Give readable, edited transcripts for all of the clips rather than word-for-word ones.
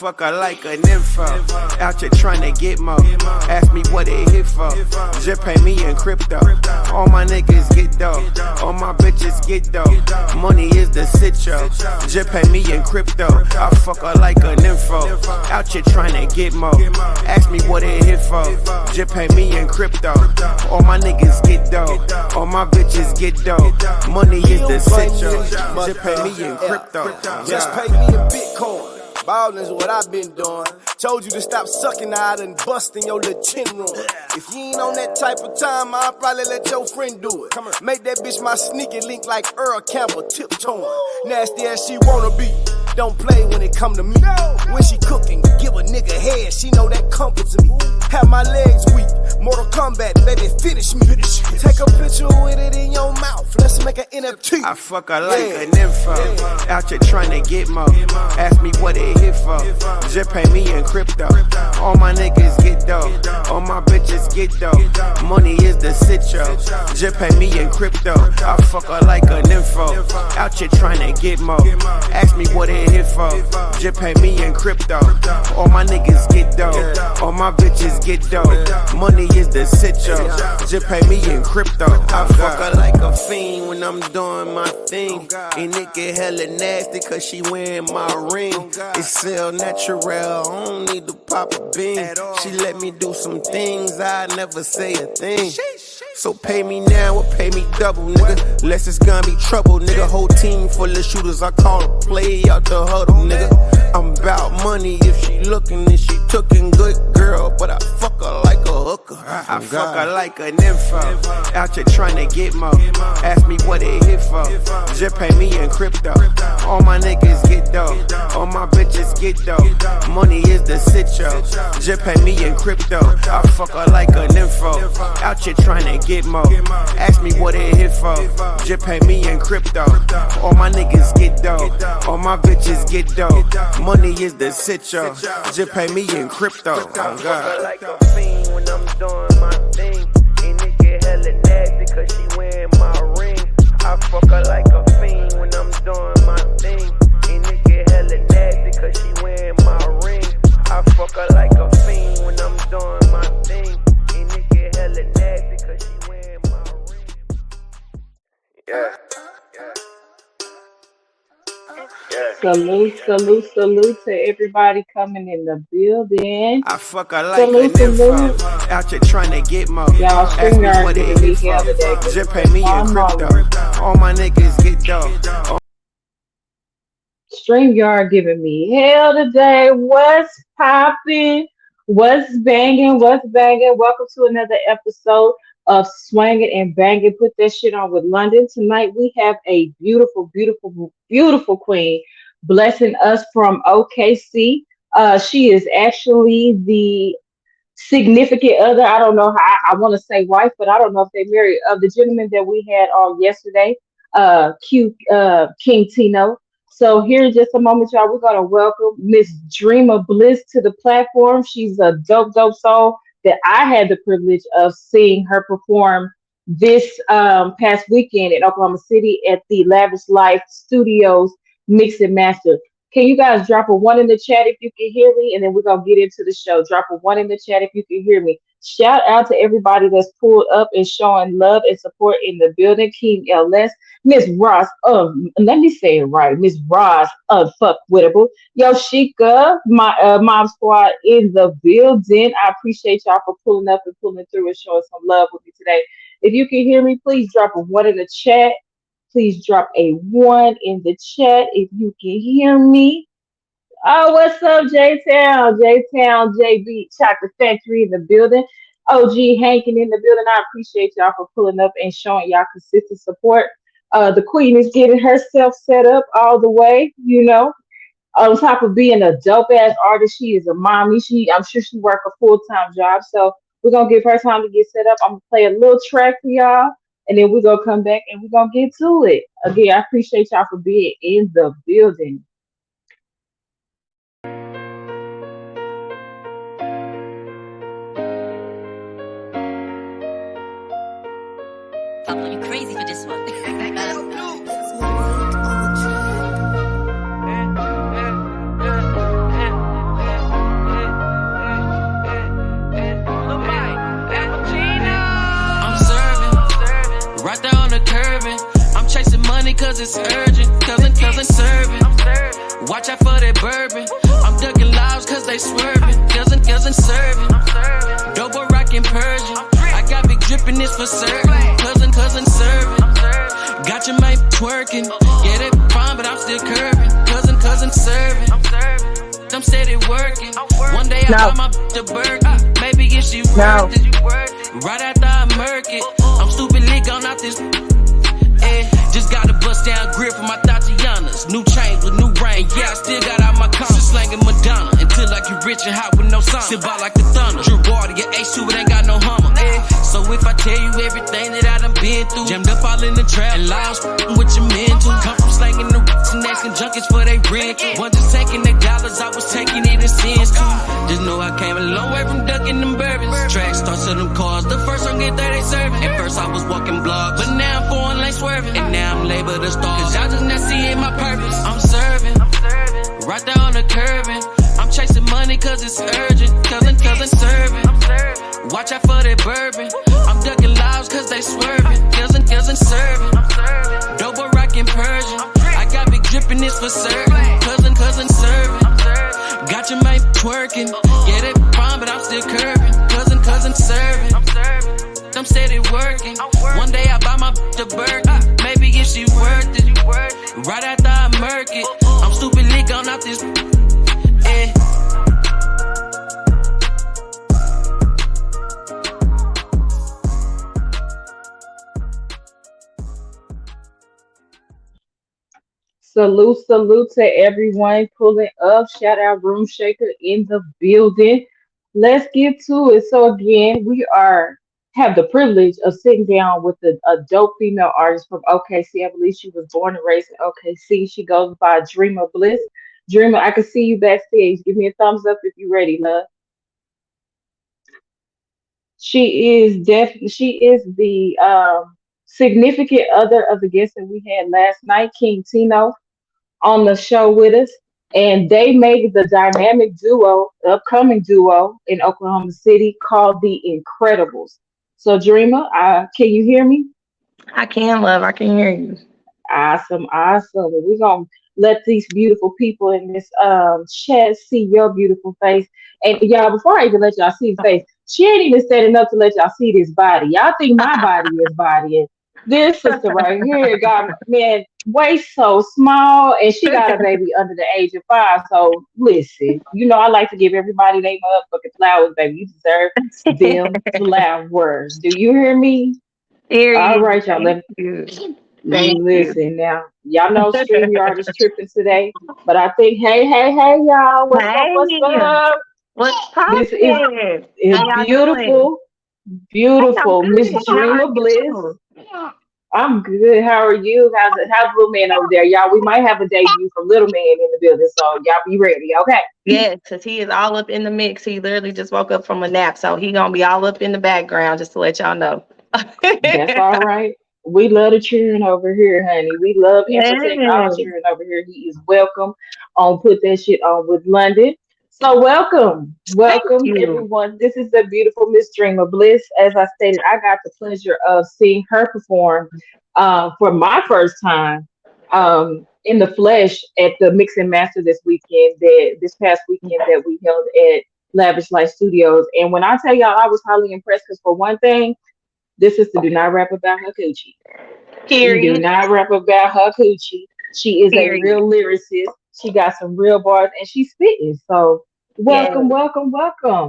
fuck her like an info. Out here trying to get more. Ask me what it hit for. Just pay me in crypto. All my niggas get dough. All my bitches get dough. Money is the sitio. Just pay me in crypto. I fuck her like an info. Out here trying to get more. Ask me what it hit for. Just pay me in crypto. All my niggas get dough. All my bitches get dough. Money is the sitio. Just pay me in crypto. Just pay me in Bitcoin. Ballin' is what I've been doing. Told you to stop sucking out and busting your little chin room. If you ain't on that type of time, I'll probably let your friend do it. Make that bitch my sneaky link like Earl Campbell tiptoeing. Nasty as she wanna be. Don't play when it come to me. When she cooking, give a nigga head, she know that comforts me. Have my legs weak, Mortal Kombat, baby, finish me. Take a picture with it in your mouth, let's make an NFT. I fuck her like an info. Out here trying to get more. Ask me what it hit for. Just pay me in crypto. All my niggas get dough. All my bitches get dough. Money is the sitio. Just pay me in crypto. I fuck her like an info. Out here trying to get more. Ask me what it hit for. Just pay me in crypto. All my niggas get dough. All my bitches get dough. Money is the sitio. Just pay me in crypto. I fuck her like a fiend when I'm doing my thing. And it get hella nasty cause she wearing my ring. It's sell natural, I don't need to pop a bean. She let me do some things, I never say a thing. So pay me now or pay me double, nigga. Less it's gonna be trouble, nigga. Whole team full of shooters, I call a play out the huddle, nigga. I'm about money if she looking and she tookin' good girl, but I fuck her like a hooker. I fuck her like an info. Out here trying to get more. Ask me what it hit for. Just pay me in crypto. All my niggas get dough. All my bitches get dough. Money is the sitio. Just pay me in crypto. I fuck her like an info. Out here trying to get more. Ask me what it hit for. Just pay me in crypto. All my niggas get dough. All my bitches get dough. Money is the sitio. Just pay me in crypto. Oh God. Like a fiend when I'm doing my thing. And it get hella nasty cause she wearing my ring. I fuck her like a fiend when I'm doing my thing. And it get hella nasty cause she wearing my ring. I fuck her like a fiend when I'm doing my thing. And it get hella nasty cause she wearing my ring. Yeah. Salute to everybody coming in the building. I fuck her like an info. Out here trying to get more. Y'all, Ask me what it hit for. Just pay me in crypto. All my niggas get dough. StreamYard giving me hell today. What's popping? What's banging? Welcome to another episode of Swanging and Banging. Put that shit on with London. Tonight we have a beautiful queen blessing us from OKC. She is actually the significant other. I don't know how I want to say wife, but I don't know if they married of the gentleman that we had on yesterday, King Tino. So here in just a moment, y'all, we're gonna welcome Miss Drema Bliss to the platform. She's a dope soul that I had the privilege of seeing her perform this past weekend in Oklahoma City at the Lavish Life Studios Mix and Master. Can you guys drop a 1 in the chat if you can hear me? And then we're going to get into the show. Drop a 1 in the chat if you can hear me. Shout out to everybody that's pulled up and showing love and support in the building. King LS, Miss Ross, let me say it right. Miss Ross, Fuckwittable. Yoshika, my mom squad in the building. I appreciate y'all for pulling up and pulling through and showing some love with me today. If you can hear me, please drop a 1 in the chat. Please drop a 1 in the chat if you can hear me. Oh, what's up, J-Town, JB, Chocolate Factory in the building. OG Hankin in the building. I appreciate y'all for pulling up and showing y'all consistent support. The queen is getting herself set up all the way, you know. On top of being a dope-ass artist, she is a mommy. I'm sure she works a full-time job. So we're going to give her time to get set up. I'm going to play a little track for y'all. And then we're going to come back and we're going to get to it. Again, I appreciate y'all for being in the building. Pablo, you crazy for this one. money cause it's urgent. Cousin serving. Watch out for that bourbon. I'm ducking lives cause they swerving. Cousin serving. Dope boy rockin' Persian. I got big drippin', this for certain. Cousin serving. Got your mate twerking. Yeah, they fine, but I'm still curving. Cousin serving. Them said it working. One day I buy my the Birkin. Maybe if she worth it. Right after I murk it. I'm stupid lit gone out this. Just got a bust down grip for my Tatianas. New chains with new rain. Yeah, I still got out my conscience. Slanging Madonna until I get rich and hot with no sun. Sit by like the thunder. Drew water, your H2, it ain't got no hummer. So if I tell you everything that I done been through, jammed up all in the trap and lost with your mental. Come from slanging the roots and asking junkies for they rent. Wasn't just taking their dollars, I was taking it in cents too. Just know I came a long way from ducking them bourbons. Track starts to them cars, the first song get there they serving. At first I was walking blogs, but now I'm foreign lane swerving. And now I'm labeled a star, cause y'all just not seeing my purpose. I'm serving, right there on the curving. I'm chasing money cause it's urgent. Cousin serving. Watch out for that bourbon. I'm ducking lives cause they swerving. Cousin serving. Dope boy rockin' Persian. I got big drippin', this for certain. Cousin serving. Got your mate twerking. Yeah, they fine, but I'm still curving. Cousin serving. Them said it working. One day I buy my the Birkin. Maybe if she worth it. Right after I murk it. I'm stupid lit gone out this. Salute to everyone pulling up. Shout out Room Shaker in the building. Let's get to it. So again, we have the privilege of sitting down with a dope female artist from OKC. I believe she was born and raised in OKC. She goes by Drema Bliss. Drema, I can see you backstage. Give me a thumbs up if you're ready, love. She is the significant other of the guest that we had last night, King Tino, on the show with us, and they made the dynamic duo, upcoming duo in Oklahoma City called The Incredibles. So, Dreamer, can you hear me? I can, love. I can hear you. Awesome. We're gonna let these beautiful people in this chat see your beautiful face. And y'all, before I even let y'all see the face, she ain't even setting up to let y'all see this body. Y'all think my body is body. And this sister right here got waist so small, and she got a baby under the age of 5. So listen, I like to give everybody their motherfucking flowers, baby. You deserve them flowers. Do you hear me? All right, y'all. Let me listen now. Y'all know StreamYard is tripping today, but I think, hey, y'all, what's up? What's This poppin'? is beautiful, Miss Drema Bliss. I'm good. How are you? How's Little Man over there? Y'all, we might have a debut from Little Man in the building, so y'all be ready, okay? Yes, because he is all up in the mix. He literally just woke up from a nap, so he gonna be all up in the background, just to let y'all know. That's all right. We love the cheering over here, honey. We love entertaining all cheering over here. He is welcome on Put That Shit On with London. So welcome everyone. This is the beautiful Miss Drema Bliss. As I stated, I got the pleasure of seeing her perform for my first time in the flesh at the Mix and Master this past weekend that we held at Lavish Light Studios. And when I tell y'all, I was highly impressed because for one thing, this sister do not rap about her coochie. She do not rap about her coochie. She is a real lyricist. She got some real bars and she's spitting. So welcome.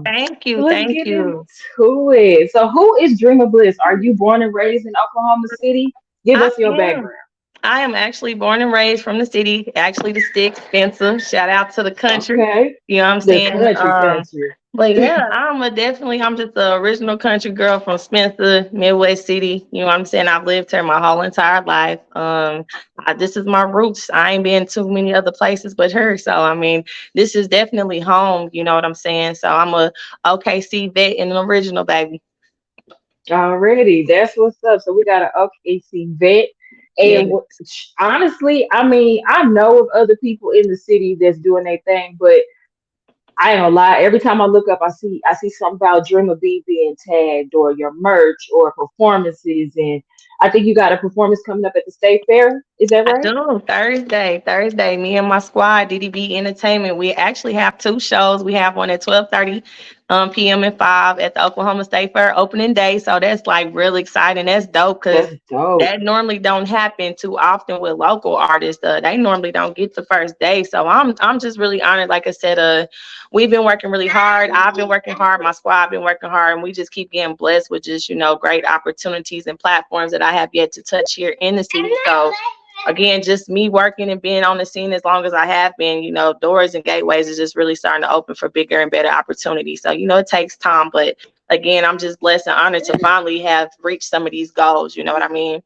Thank you. Let's get into it. So who is Drema Bliss? Are you born and raised in Oklahoma City? Give us your background. I am actually born and raised from the city, actually the sticks, Spencer. Shout out to the country. Okay. You know what I'm saying? Country. But yeah, I'm just the original country girl from Spencer, Midwest City. You know what I'm saying? I've lived here my whole entire life. This is my roots. I ain't been too many other places but her. So I mean, this is definitely home. You know what I'm saying? So I'm a OKC vet and an original, baby. Already, that's what's up. So we got an OKC vet. And honestly, I mean, I know of other people in the city that's doing their thing, but I ain't gonna lie. Every time I look up, I see something about Drema B being tagged, or your merch, or performances, and I think you got a performance coming up at the State Fair. Is that I right? do. Thursday. Me and my squad, DDB Entertainment. We actually have two shows. We have one at 12:30 p.m. and 5 at the Oklahoma State Fair opening day. So that's like really exciting. That's dope because That's dope. that normally don't happen too often with local artists. They normally don't get the first day. So I'm just really honored. Like I said, we've been working really hard. I've been working hard. My squad been working hard, and we just keep getting blessed with just great opportunities and platforms that I have yet to touch here in the city. So again, just me working and being on the scene as long as I have been, doors and gateways is just really starting to open for bigger and better opportunities. So, it takes time, but again, I'm just blessed and honored to finally have reached some of these goals. You know what I mean?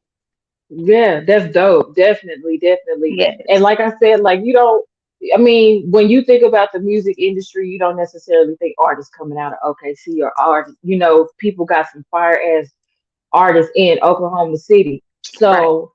Yeah, that's dope. Definitely, definitely. And Yes. like I said, like you don't, I mean, when you think about the music industry, you don't necessarily think artists coming out of OKC or artists, people got some fire ass artists in Oklahoma City. Right. So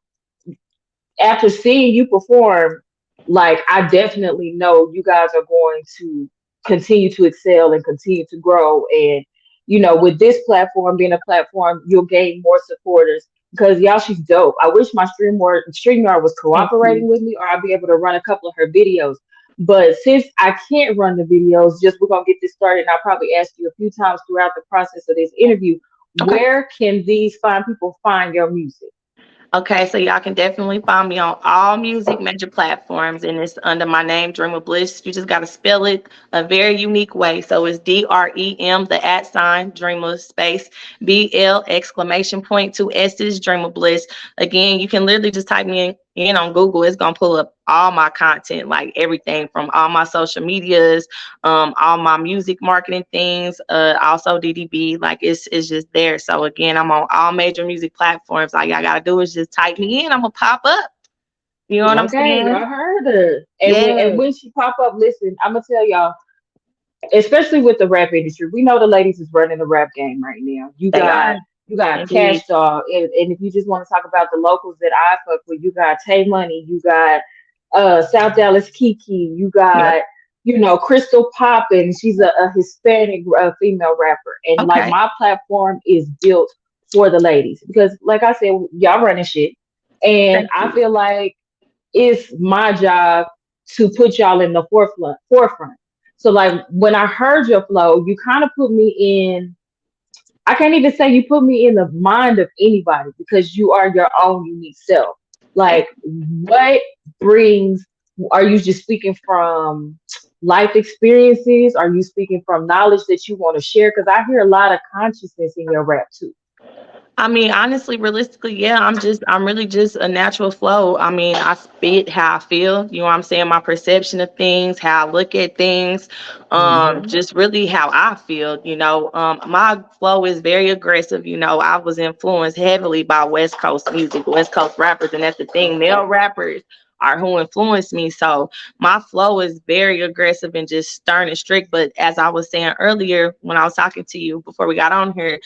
after seeing you perform, like I definitely know you guys are going to continue to excel and continue to grow. And with this platform being a platform, you'll gain more supporters because y'all, she's dope. I wish my StreamYard was Thank cooperating you. with me, or I'd be able to run a couple of her videos. But since I can't run the videos, just we're gonna get this started. And I'll probably ask you a few times throughout the process of this interview, Okay. where can these fine people find your music? Okay, so y'all can definitely find me on all music major platforms, and it's under my name, Drema Bliss. You just got to spell it a very unique way. So it's DREM, the @ Drema space BL exclamation point, two S's, Drema Bliss. Again, you can literally just type me in on Google. It's gonna pull up all my content, like everything from all my social medias, all my music marketing things, also DDB, like it's just there. So again, I'm on all major music platforms. All y'all gotta do is just type me in. I'm gonna pop up. You know what I'm Okay, I saying? heard her. And when Yeah, and when she pop up, listen, I'm gonna tell y'all, especially with the rap industry, we know the ladies is running the rap game right now. You they are got you got indeed. Cash Doll, and if you just want to talk about the locals that I fuck with, you got Tay Money, you got South Dallas Kiki, you Yep. got Crystal Poppin. She's a Hispanic female rapper, and like Okay. my platform is built for the ladies because, like I said, y'all running shit, and Thank I you. feel like it's my job to put y'all in the forefront. So like when I heard your flow, you kind of put me in, I can't even say you put me in the mind of anybody because you are your own unique self. Thank Like what brings, are you just speaking from life experiences? Are you speaking from knowledge that you want to share? Because I hear a lot of consciousness in your rap too. I mean, honestly, realistically, yeah, I'm really just a natural flow. I mean, I spit how I feel, you know what I'm saying? My perception of things, how I look at things, Hmm. just really how I feel. My flow is very aggressive. I was influenced heavily by West Coast music, West Coast rappers, and that's the thing, male rappers are who influenced me. So my flow is very aggressive and just stern and strict. But as I was saying earlier when I was talking to you before we got on here,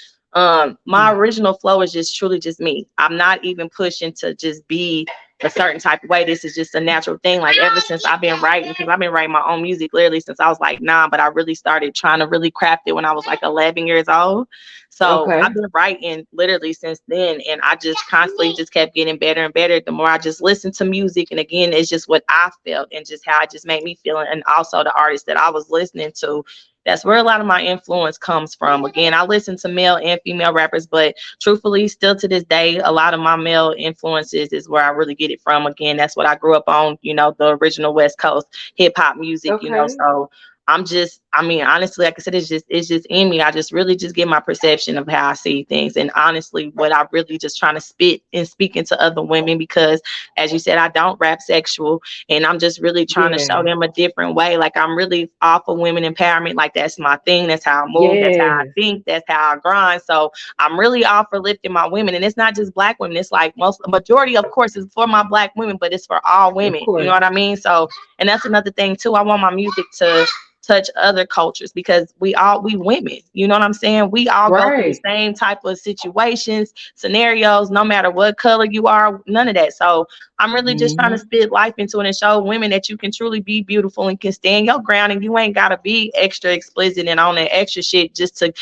my original flow is just truly just me. I'm not even pushing to just be a certain type of way. This is just a natural thing. Like ever since I've been writing, because I've been writing my own music literally since I was like 9, but I really started trying to really craft it when I was like 11 years old. So Okay. I've been writing literally since then, and I just constantly just kept getting better and better. The more I just listened to music, and again, it's just what I felt and just how it just made me feel, and also the artists that I was listening to. That's where a lot of my influence comes from. Again, I listen to male and female rappers, but truthfully, still to this day, a lot of my male influences is where I really get it from. Again, that's what I grew up on, the original West Coast hip hop music. Okay. So I mean, honestly, like I said, it's just in me. I just really just get my perception of how I see things. And honestly, what I really just trying to spit and speak into other women, because as you said, I don't rap sexual, and I'm just really trying to show Yeah. them a different way. Like I'm really all for women empowerment. Like that's my thing. That's how I move. That's how I Yes. think. That's how I grind. So I'm really all for lifting my women. And it's not just black women. It's like majority, of course, is for my black women, but it's for all Of women. You know course. what I mean? So, and that's another thing too. I want my music to touch other cultures, because we women, you know what I'm saying? We all go through the Right. same type of situations, scenarios, no matter what color you are, none of that. So I'm really just trying to Hmm. spit life into it and show women that you can truly be beautiful and can stand your ground, and you ain't gotta be extra explicit and on that extra shit just to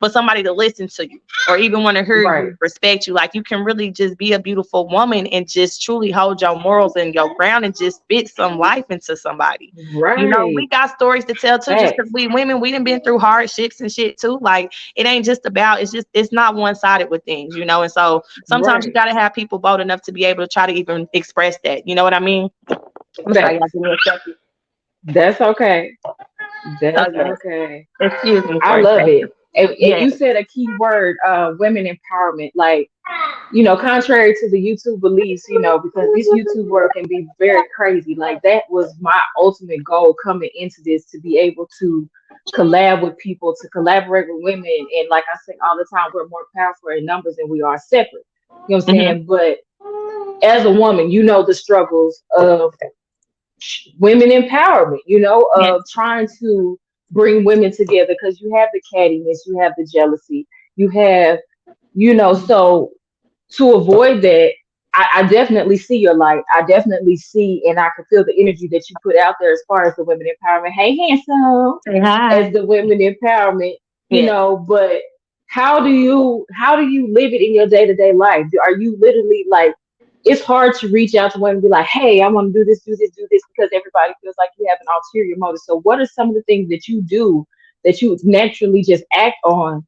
for somebody to listen to you or even want to hear Right. you, respect you. Like you can really just be a beautiful woman and just truly hold your morals and your ground and just spit some life into somebody. You know, we Right. got stories to tell too, just because Facts. we women, we done been through hardships and shit too. Like it ain't just about, it's not one-sided with things, you know. And so sometimes you Right. gotta have people bold enough to be able to try to even express that. You know what I mean? I'm sorry, y'all, Facts. give me a second. That's okay. Oh That's yes. okay. Excuse me I for a love it. second. And Yeah. you said a key word, women empowerment. Like, you know, contrary to the YouTube beliefs, you know, because this YouTube world can be very crazy. Like that was my ultimate goal coming into this, to be able to collab with people, to collaborate with women. And like I say all the time, we're more powerful in numbers than we are separate. You know what I'm Hmm. saying? But as a woman, you know the struggles of women empowerment, you know, Yeah. of trying to bring women together, because you have the cattiness, you have the jealousy, you have, you know, so to avoid that, I definitely see your light. I definitely see and I can feel the energy that you put out there as far as the women empowerment. Hey, handsome, Say hi. as the women empowerment, you Yeah. know, but how do you live it in your day-to-day life? Are you literally like, it's hard to reach out to women and be like, hey, I want to do this, because everybody feels like you have an ulterior motive. So what are some of the things that you do that you naturally just act on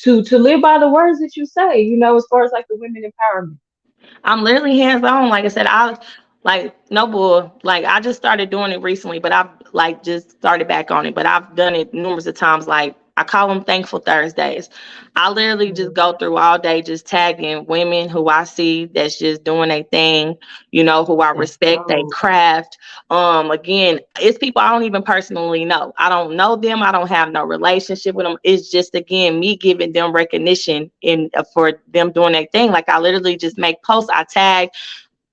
to live by the words that you say, you know, as far as like the women empowerment? I'm literally hands on. Like I said, I like no bull. Like I just started doing it recently, but I've like just started back on it. But I've done it numerous of times. Like I call them Thankful Thursdays. I literally just go through all day just tagging women who I see that's just doing their thing, you know, who I That's respect, they dope. craft. Again, it's people I don't even personally know. I don't know them. I don't have no relationship with them. It's just again me giving them recognition in for them doing their thing. Like I literally just make posts, I tag.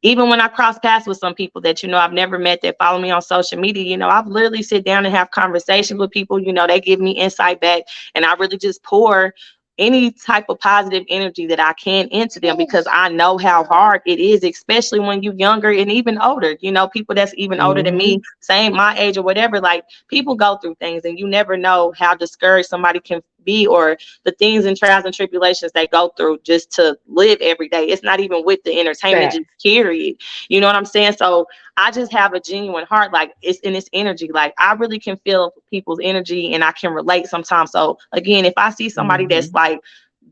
Even when I cross paths with some people that, you know, I've never met that follow me on social media, you know, I've literally sit down and have conversations with people, you know, they give me insight back and I really just pour any type of positive energy that I can into them because I know how hard it is, especially when you're younger and even older, you know, people that's even older than Hmm. me, same my age or whatever, like people go through things and you never know how discouraged somebody can be or the things and trials and tribulations they go through just to live every day. It's not even with the entertainment, just Facts. period. You know what I'm saying? So I just have a genuine heart, like it's in its energy. Like I really can feel people's energy and I can relate sometimes. So again, if I see somebody that's Hmm. like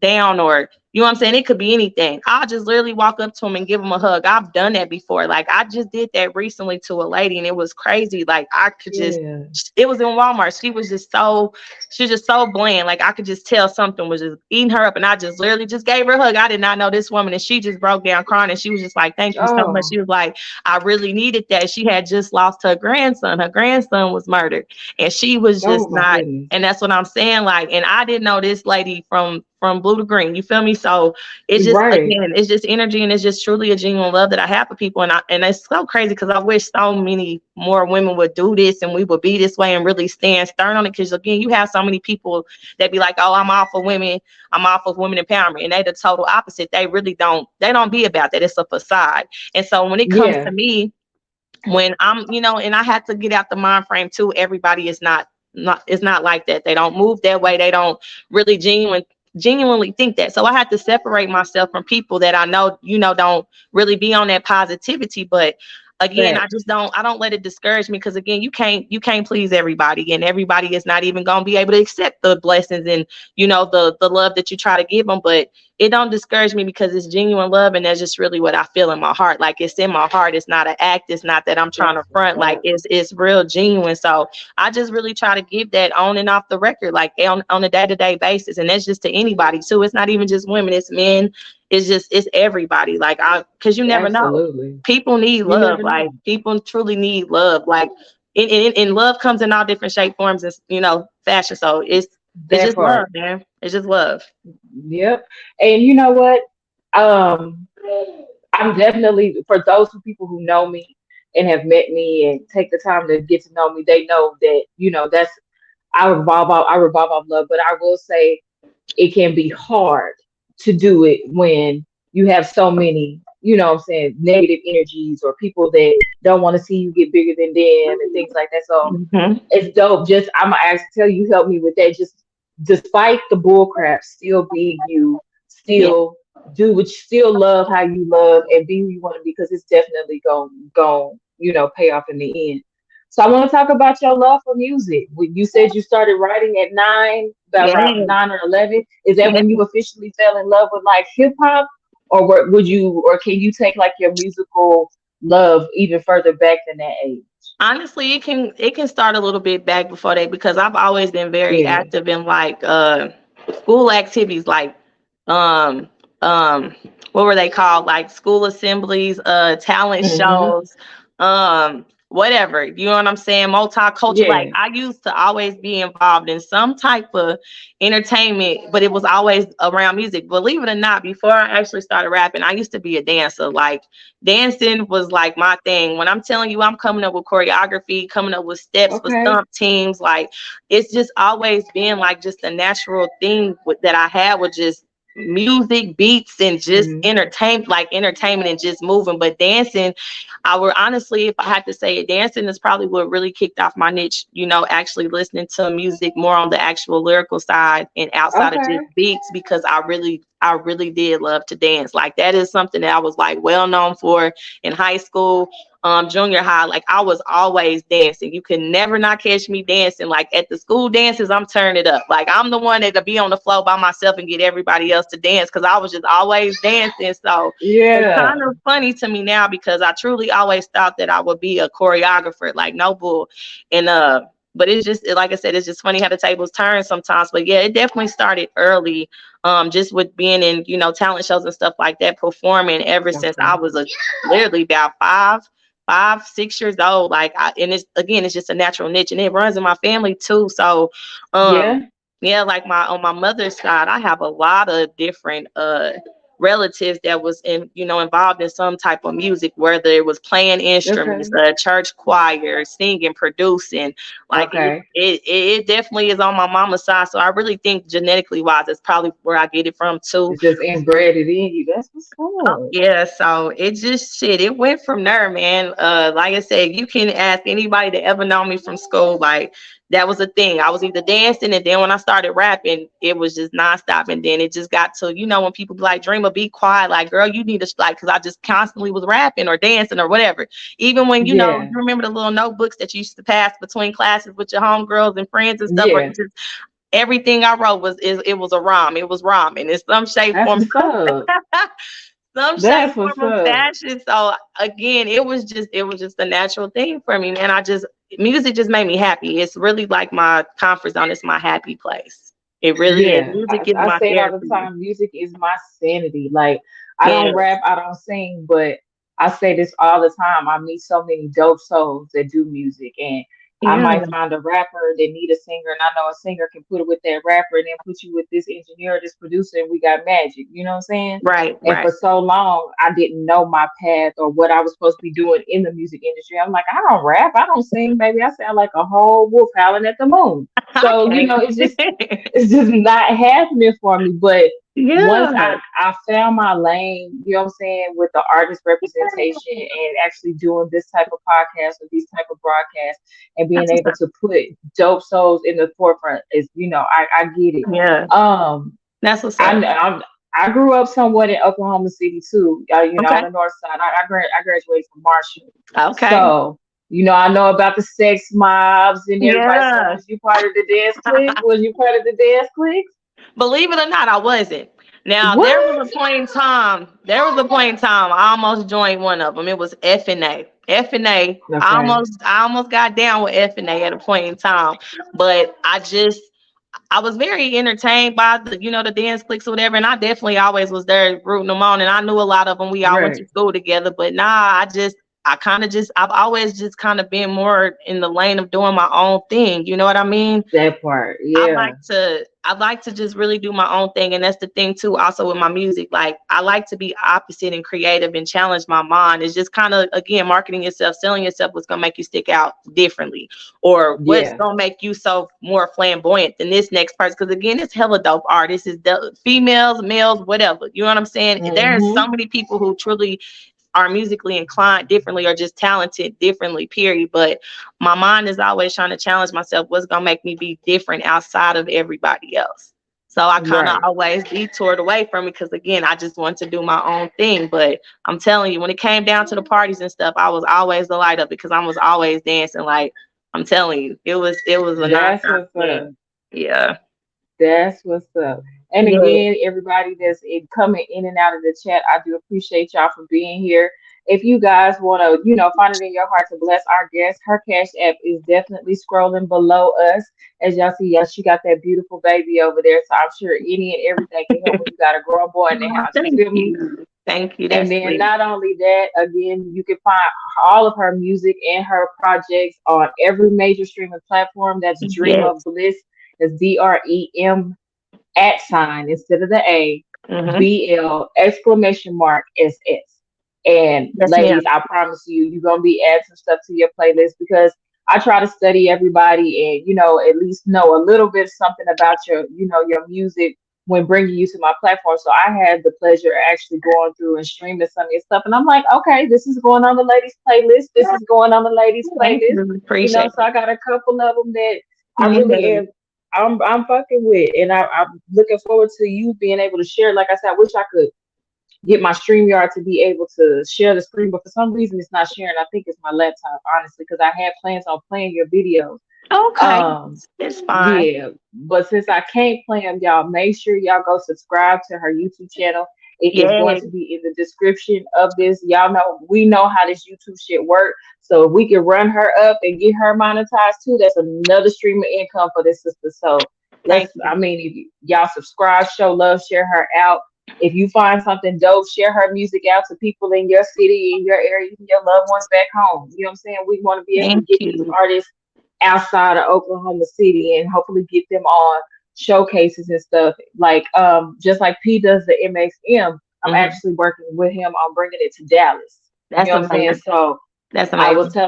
down or you know what I'm saying? It could be anything. I'll just literally walk up to them and give them a hug. I've done that before. Like I just did that recently to a lady and it was crazy. Like I could just, Yeah. it was in Walmart. She was just so bland. Like I could just tell something was just eating her up. And I just literally just gave her a hug. I did not know this woman. And she just broke down crying. And she was just like, thank you so much. Oh, She was like, I really needed that. She had just lost her grandson. Her grandson was murdered. And she was oh just my not, goodness. and that's what I'm saying. Like, and I didn't know this lady from blue to green. You feel me? So it's just Right. again, it's just energy and it's just truly a genuine love that I have for people. And it's so crazy because I wish so many more women would do this and we would be this way and really stand stern on it. Because again, you have so many people that be like, oh, I'm all for women, I'm all for women empowerment. And they the total opposite. They don't be about that. It's a facade. And so when it comes Yeah. to me, when I'm, you know, and I had to get out the mind frame too. Everybody is not it's not like that. They don't move that way. They don't really genuinely think that. So I had to separate myself from people that I know, you know, don't really be on that positivity. But again, Facts. I don't let it discourage me because again, you can't please everybody and everybody is not even going to be able to accept the blessings and, you know, the love that you try to give them. But it don't discourage me because it's genuine love and that's just really what I feel in my heart. Like it's in my heart. It's not an act. It's not that I'm trying to That's what's front. Like up. it's real genuine. So I just really try to give that on and off the record, like on a day-to-day basis. And that's just to anybody too. It's not even just women, it's men. It's everybody. Like cause you never know. Absolutely. People need You love. never Like know. people truly need love. Like and love comes in all different shape forms and you know fashion. So it's That just love, part. man. It's just love. Yep. And you know what? Um, I'm definitely, for those who people who know me and have met me and take the time to get to know me, they know that, you know, that's I revolve off love, but I will say it can be hard to do it when you have so many, you know what I'm saying, negative energies or people that don't want to see you get bigger than them and things like that. So Hmm. it's dope. Just I'm gonna tell you, help me with that. Just despite the bull crap, still be you, Yeah. still do what you still love how you love and be who you want to be because it's definitely going pay off in the end. So I want to talk about your love for music. You said you started writing at 9, about Yeah. around 9 or 11. Is that Yeah. when you officially fell in love with like hip hop, or or can you take like your musical love even further back than that age? Honestly, it can start a little bit back before that because I've always been very Yeah. active in like school activities like um um what were they called, like school assemblies, talent Hmm. shows, whatever, you know what I'm saying, multicultural. Like Yeah. I used to always be involved in some type of entertainment, but it was always around music. Believe it or not, before I actually started rapping, I used to be a dancer. Like dancing was like my thing. When I'm telling you, I'm coming up with choreography, coming up with steps for Okay. stump teams. Like it's just always been like just a natural thing that I had with just music, beats, and just Hmm. entertainment and just moving. But dancing, I would honestly, if I had to say it, dancing is probably what really kicked off my niche, actually listening to music more on the actual lyrical side and outside of just Okay. beats, because I really did love to dance. Like that is something that I was like well known for in high school, junior high. Like I was always dancing. You could never not catch me dancing. Like at the school dances, I'm turning it up. Like I'm the one that could be on the floor by myself and get everybody else to dance because I was just always dancing. So it's Yeah. kind of funny to me now because I truly always thought that I would be a choreographer, like no bull. And but it's just like I said, it's just funny how the tables turn sometimes. But yeah, it definitely started early, just with being in, talent shows and stuff like that, performing ever since I Okay. was literally about 5, 6 years old. Like and it's again, it's just a natural niche and it runs in my family too. So um Yeah. yeah, like on my mother's side, I have a lot of different relatives that was involved in some type of music, whether it was playing instruments, Okay. church choir, singing, producing. Like it, Okay. it it definitely is on my mama's side. So I really think genetically wise, it's probably where I get it from too. It's just inbred in you. That's what's Oh, up. yeah, so it just shit. It went from there, man. Like I said, you can ask anybody that ever known me from school. Like that was a thing. I was either dancing, and then when I started rapping, it was just nonstop. And then it just got to, when people be like, "Dreamer, be quiet." Like, girl, you need to like, because I just constantly was rapping or dancing or whatever. Even when Yeah. you remember the little notebooks that you used to pass between classes with your homegirls and friends and stuff, or Yeah. you just everything I wrote was a rhyme. It was rhyming in some shape, That's form, what's up. some shape, That's what's form, or up. fashion. So again, it was just a natural thing for me, man. Music just made me happy. It's really like my comfort zone. It's my happy place. It really is. Yeah. Music is I my say it all the therapy. time. Music is my sanity. Like I Yeah, don't rap, I don't sing, but I say this all the time. I meet so many dope souls that do music, and I yeah, might find a rapper that need a singer, and I know a singer can put it with that rapper, and then put you with this engineer, this producer, and we got magic. You know what I'm saying? right, And right. for so long, I didn't know my path or what I was supposed to be doing in the music industry. I'm like, I don't rap, I don't sing, baby. I sound like a whole wolf howling at the moon. So, Okay. it's just not happening for me. But once Yeah, I found my lane, you know what I'm saying, with the artist representation and actually doing this type of podcast or these type of broadcasts and being that's what's able up. to put dope souls in the forefront is, I get it. Yeah, Um, that's what's I up. I, I grew up somewhat in Oklahoma City too. On Okay, the north side. I graduated from Marshall, okay. so I know about the sex mobs and everybody. So Yeah. was you part of the dance clique? Was you part of the dance clique? Believe it or not, I wasn't. Now there What? was a point in time. There was a point in time I almost joined one of them. It was F and A. F and A. Okay. I almost got down with F and A at a point in time, but I was very entertained by the dance cliques or whatever, and I definitely always was there rooting them on, and I knew a lot of them. We all went to Right. school together, but nah, I've always just kind of been more in the lane of doing my own thing. You know what I mean? That part. I Yeah. like to I like to just really do my own thing. And that's the thing too, also with my music. Like I like to be opposite and creative and challenge my mind. It's just kind of again marketing yourself, selling yourself what's gonna make you stick out differently. Or what's Yeah. gonna make you so more flamboyant than this next person. Cause again, it's hella dope artists, it's females, males, whatever. You know what I'm saying? There are Mm-hmm. so many people who truly are musically inclined differently or just talented differently, period. But my mind is always trying to challenge myself, what's gonna make me be different outside of everybody else. So I kind of Right. always detoured away from it because again, I just want to do my own thing. But I'm telling you, when it came down to the parties and stuff, I was always the light up because I was always dancing. Like I'm telling you, it was a That's non-stop what's thing. up. Yeah. That's what's up. And Yeah. again, everybody that's coming in and out of the chat, I do appreciate y'all for being here. If you guys want to, find it in your heart to bless our guest, her cash app is definitely scrolling below us. As y'all see, yeah, she got that beautiful baby over there. So I'm sure any and everything can help when you got a grown boy in the Oh, house. You thank feel me? you. Thank you. And That's then sweet. not only that, again, you can find all of her music and her projects on every major streaming platform. That's Drema Yes. Bliss. That's DREM @ instead of the A, Mm-hmm. BL exclamation mark SS. And Yes, ma'am. ladies, I promise you, you're gonna be adding some stuff to your playlist because I try to study everybody and at least know a little bit something about your music when bringing you to my platform. So I had the pleasure of actually going through and streaming some of your stuff, and I'm like, okay, this is going on the ladies playlist. This is going on the ladies Thank playlist. you. Appreciate So I got a couple of them that I it. really Yeah. am. I'm fucking with, and I'm looking forward to you being able to share. Like I said, I wish I could get my StreamYard to be able to share the screen, but for some reason it's not sharing. I think it's my laptop, honestly, because I had plans on playing your videos. Okay. Um, It's fine. yeah, but since I can't play them, y'all make sure y'all go subscribe to her YouTube channel. It is going Yeah. to be in the description of this. Y'all know we know how this YouTube shit work. So if we can run her up and get her monetized too, that's another stream of income for this sister. So Thank you. if y'all subscribe, show love, share her out. If you find something dope, share her music out to people in your city, in your area, even your loved ones back home. You know what I'm saying? We want to be able to Thank get these you. artists outside of Oklahoma City and hopefully get them on showcases and stuff. Like just like P does the MXM, I'm Hmm. actually working with him on bringing it to Dallas. You That's know what I'm saying? amazing. So That's I was amazing.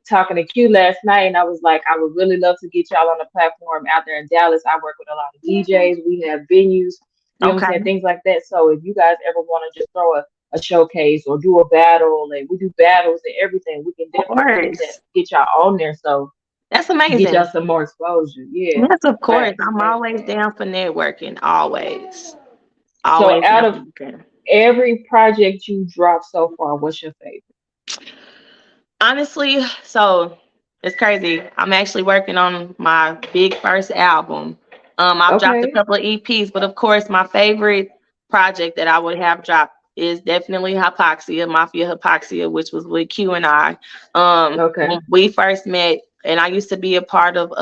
talking to Q last night, and I was like, I would really love to get y'all on the platform out there in Dallas. I work with a lot of DJs. We have venues, you know what I'm Okay. saying, things like that. So if you guys ever want to just throw a showcase or do a battle, and we do battles and everything, we can Of definitely course. get y'all on there. So That's get y'all amazing. some more exposure. Yeah, Yes, of course. facts, I'm facts, always facts. down for networking. Always. So Always out down of for networking. every project you dropped so far, what's your favorite? Honestly, so it's crazy. I'm actually working on my big first album. I've dropped a Okay, couple of EPs, but of course, my favorite project that I would have dropped is definitely Hypoxia, Mafia Hypoxia, which was with Q and I. okay, When we first met, and I used to be a part of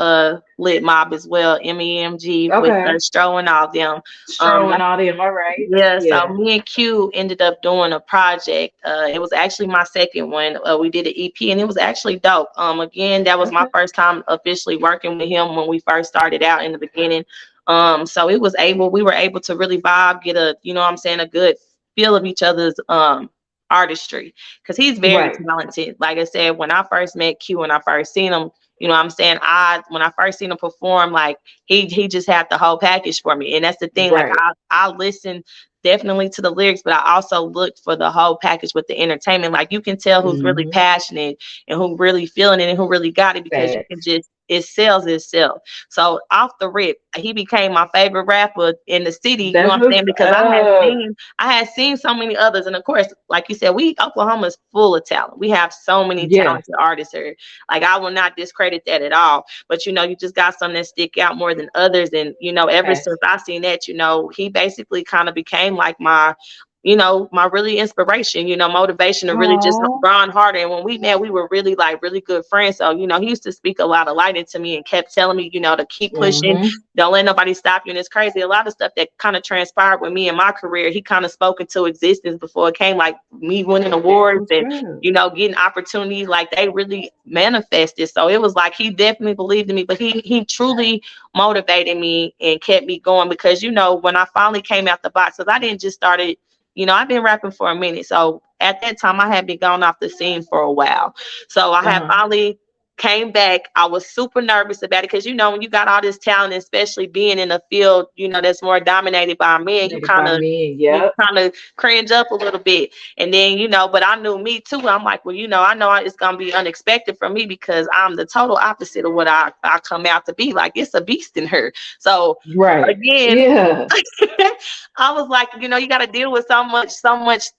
Lit Mob as well, MEMG with okay. Stro and all them. Strolling all them. All right. Yeah, so Yeah. me and Q ended up doing a project. It was actually my second one. We did an EP, and it was actually dope. Again, that was my Okay. first time officially working with him when we first started out in the beginning. So we were able to really vibe, get a, what I'm saying, a good feel of each other's artistry, because he's very Right. talented. Like I said, when I first met Q and I first seen him, what I'm saying, when I first seen him perform, like he just had the whole package for me. And that's the thing, like Right. I listen definitely to the lyrics, but I also looked for the whole package with the entertainment. Like you can tell who's really Mm-hmm. passionate and who really feeling it and who really got it, because you can Facts. just, it sells itself. So off the rip, he became my favorite rapper in the city. You know That's what I'm what's saying? Because up. I had seen so many others, and of course, like you said, Oklahoma is full of talent. We have so many Yeah. talented artists here. Like I will not discredit that at all. But you just got some that stick out more than others. And ever since Facts. I seen that, he basically kind of became like my really inspiration, motivation to really just Oh. grind harder. And when we met, we were really like really good friends. So, he used to speak a lot of light into me and kept telling me, to keep pushing, Mm-hmm. don't let nobody stop you. And it's crazy. A lot of stuff that kind of transpired with me in my career, he kind of spoke into existence before it came, like me winning That's awards what's and, up. getting opportunities, like they really manifested. So it was like he definitely believed in me, but he truly motivated me and kept me going, because when I finally came out the box, because I didn't just started, I've been rapping for a minute. So at that time I had been gone off the scene for a while. So I had Uh-huh. finally came back. I was super nervous about it because when you got all this talent, especially being in a field, that's more dominated by men, you Maybe by kind of me. you Yep. kind of cringe up a little bit. And then, but I knew me too. I'm like, well, I know it's gonna be unexpected for me because I'm the total opposite of what I come out to be. Like, it's a beast in her. So Right. again, Yeah. I was like, you got to deal with so much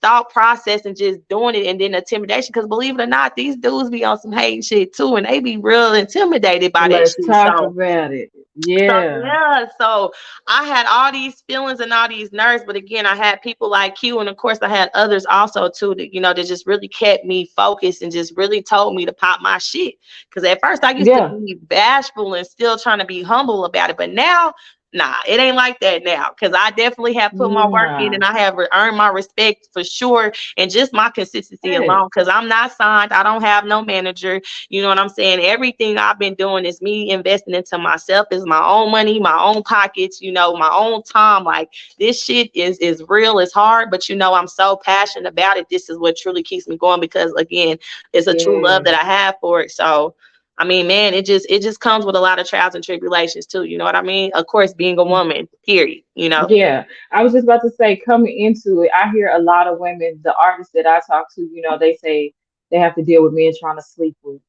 thought process and just doing it, and then intimidation. Because believe it or not, these dudes be on some hating shit too, and they be real intimidated by that Let's shit. talk So about it. so Yeah. yeah, so I had all these feelings and all these nerves, but again, I had people like you, and of course, I had others also too that that just really kept me focused and just really told me to pop my shit. Because at first, I used to Yeah. be bashful and still trying to be humble about it, but now, nah, it ain't like that now. Because I definitely have put my work in, Nah. and I have earned my respect for sure, and just my consistency Hey. alone. Because I'm not signed, I don't have no manager. You know what I'm saying? Everything I've been doing is me investing into myself, is my own money, my own pockets, my own time. Like, this shit is real, it's hard, but I'm so passionate about it. This is what truly keeps me going because again, it's a true love Yeah. that I have for it. So I mean, man, it just comes with a lot of trials and tribulations too. You know what I mean? Of course, being a woman, period. Yeah, I was just about to say, coming into it, I hear a lot of women, the artists that I talk to, they say they have to deal with men trying to sleep with,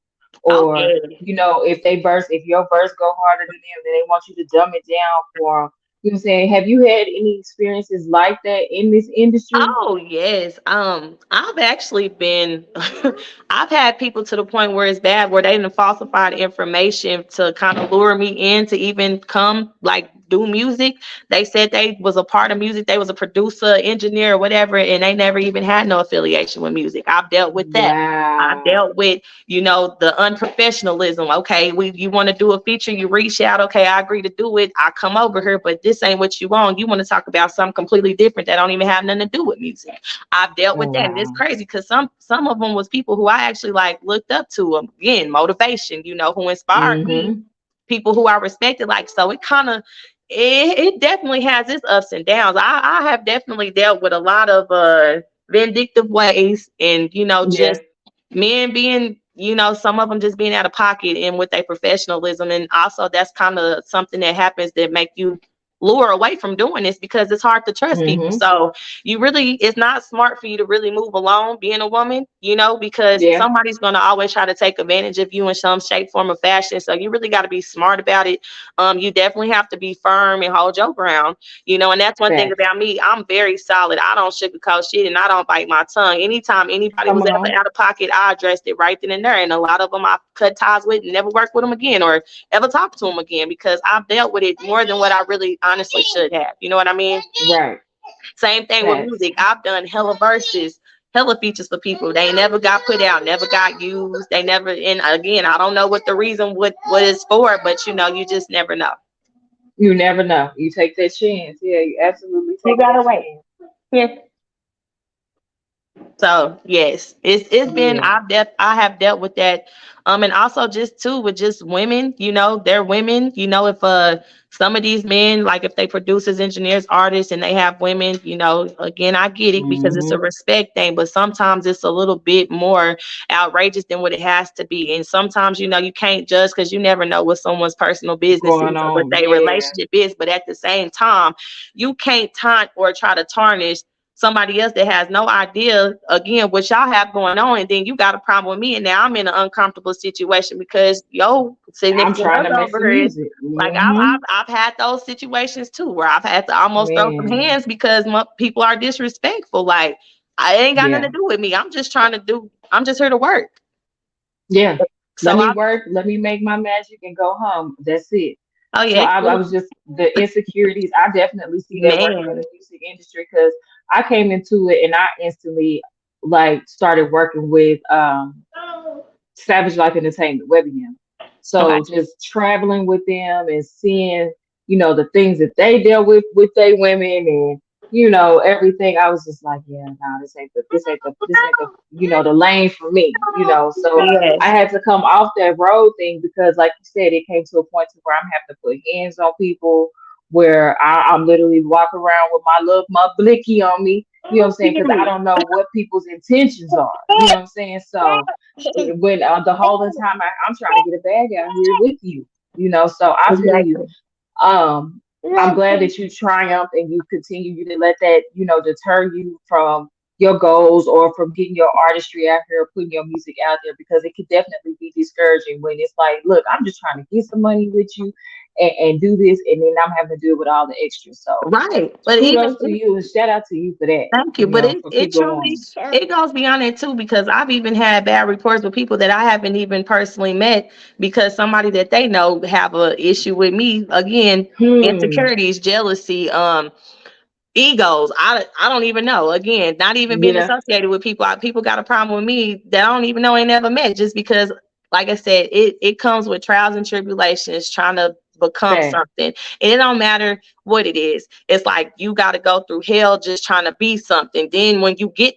Oh or yeah. if your verse go harder than them, then they want you to dumb it down for 'em. You know what I'm saying? Have you had any experiences like that in this industry? Oh yes. I've actually been I've had people to the point where it's bad where they didn't falsified information to kind of lure me in to even come like do music. They said they was a part of music, they was a producer, engineer, or whatever, and they never even had no affiliation with music. I've dealt with that. I've Wow. dealt with, the unprofessionalism. Okay, you want to do a feature, you reach out, okay, I agree to do it. I come over here, but this ain't what you want. You want to talk about something completely different that don't even have nothing to do with music. I've dealt Oh with that, and it's wow. crazy because some of them was people who I actually like looked up to. Again, motivation, who inspired me, Mm-hmm. people who I respected. Like, so it kind of it definitely has its ups and downs. I have definitely dealt with a lot of vindictive ways, and Yeah. just men being, some of them just being out of pocket and with their professionalism. And also that's kind of something that happens that make you lure away from doing this because it's hard to trust people. Mm-hmm. So it's not smart for you to really move alone being a woman, because Yeah. somebody's going to always try to take advantage of you in some shape, form, or fashion. So you really got to be smart about it. You definitely have to be firm and hold your ground, and that's one thing Facts. about me. I'm very solid. I don't sugarcoat shit and I don't bite my tongue. Anytime anybody Come was on. ever out of pocket, I addressed it right then and there. And a lot of them I cut ties with and never worked with them again or ever talk to them again because I've dealt with it more than what I really honestly should have. You know what I mean? Right. Same thing with Facts. music. I've done hella verses, hella features for people. They never got put out, never got used. They never, and again, I don't know what the reason, what it's for, but you just never know. You never know. You take that chance. Yeah, you absolutely You take gotta that wait. chance. Yeah. So yes, it's been Yeah. I have dealt with that, and also just too with just women. They're women. If some of these men, like if they producers, engineers, artists, and they have women, again I get it because it's a Mm-hmm. respect thing, but sometimes it's a little bit more outrageous than what it has to be, and sometimes you can't judge because you never know what someone's personal business Going is or what on. their Yeah. relationship is, but at the same time, you can't taunt or try to tarnish somebody else that has no idea again what y'all have going on, and then you got a problem with me, and now I'm in an uncomfortable situation because yo I'm significant trying to other make over some here is music. like I've, Mm-hmm. I've I've had those situations too where I've had to almost throw some Man. hands because people are disrespectful. Like I ain't got nothing Yeah. to do with me. I'm just here to work. Yeah. Let So me I work. Let me make my magic and go home. That's it. oh So yeah, I was just the insecurities. I definitely see that working in the man. music industry because I came into it and I instantly like started working with Savage Life Entertainment, WebM. Okay. So just traveling with them and seeing, the things that they dealt with they women and everything. I was just like, yeah, no, this ain't the lane for me, So I Yes. had to come off that road thing because, like you said, it came to a point to where I'm having to put hands on people, where I'm literally walking around with my blicky on me, You know what I'm saying? Because I don't know what people's intentions are. You know what I'm saying? So when the whole time I'm trying to get a bag out here with you, you know, so I feel you. Exactly. Um, I'm glad that you triumph and you continue. You didn't let that, you know, deter you from your goals or from getting your artistry out here, putting your music out there, because it could definitely be discouraging when it's like, look, I'm just trying to get some money with you and do this, and then I'm having to deal with all the extras. So Right. But even kudos to you and shout out to you for that, thank you. you But know, it for it keeping truly on. it goes beyond that too, because I've even had bad reports with people that I haven't even personally met because somebody that they know have a issue with me. Again, Hmm. insecurities, jealousy, egos. I don't even know. Again, not even being Yeah. associated with people. People got a problem with me that I don't even know, ain't never met, just because, like I said, it comes with trials and tribulations trying to become Fact. something. And it don't matter what it is. It's like you got to go through hell just trying to be something. Then when you get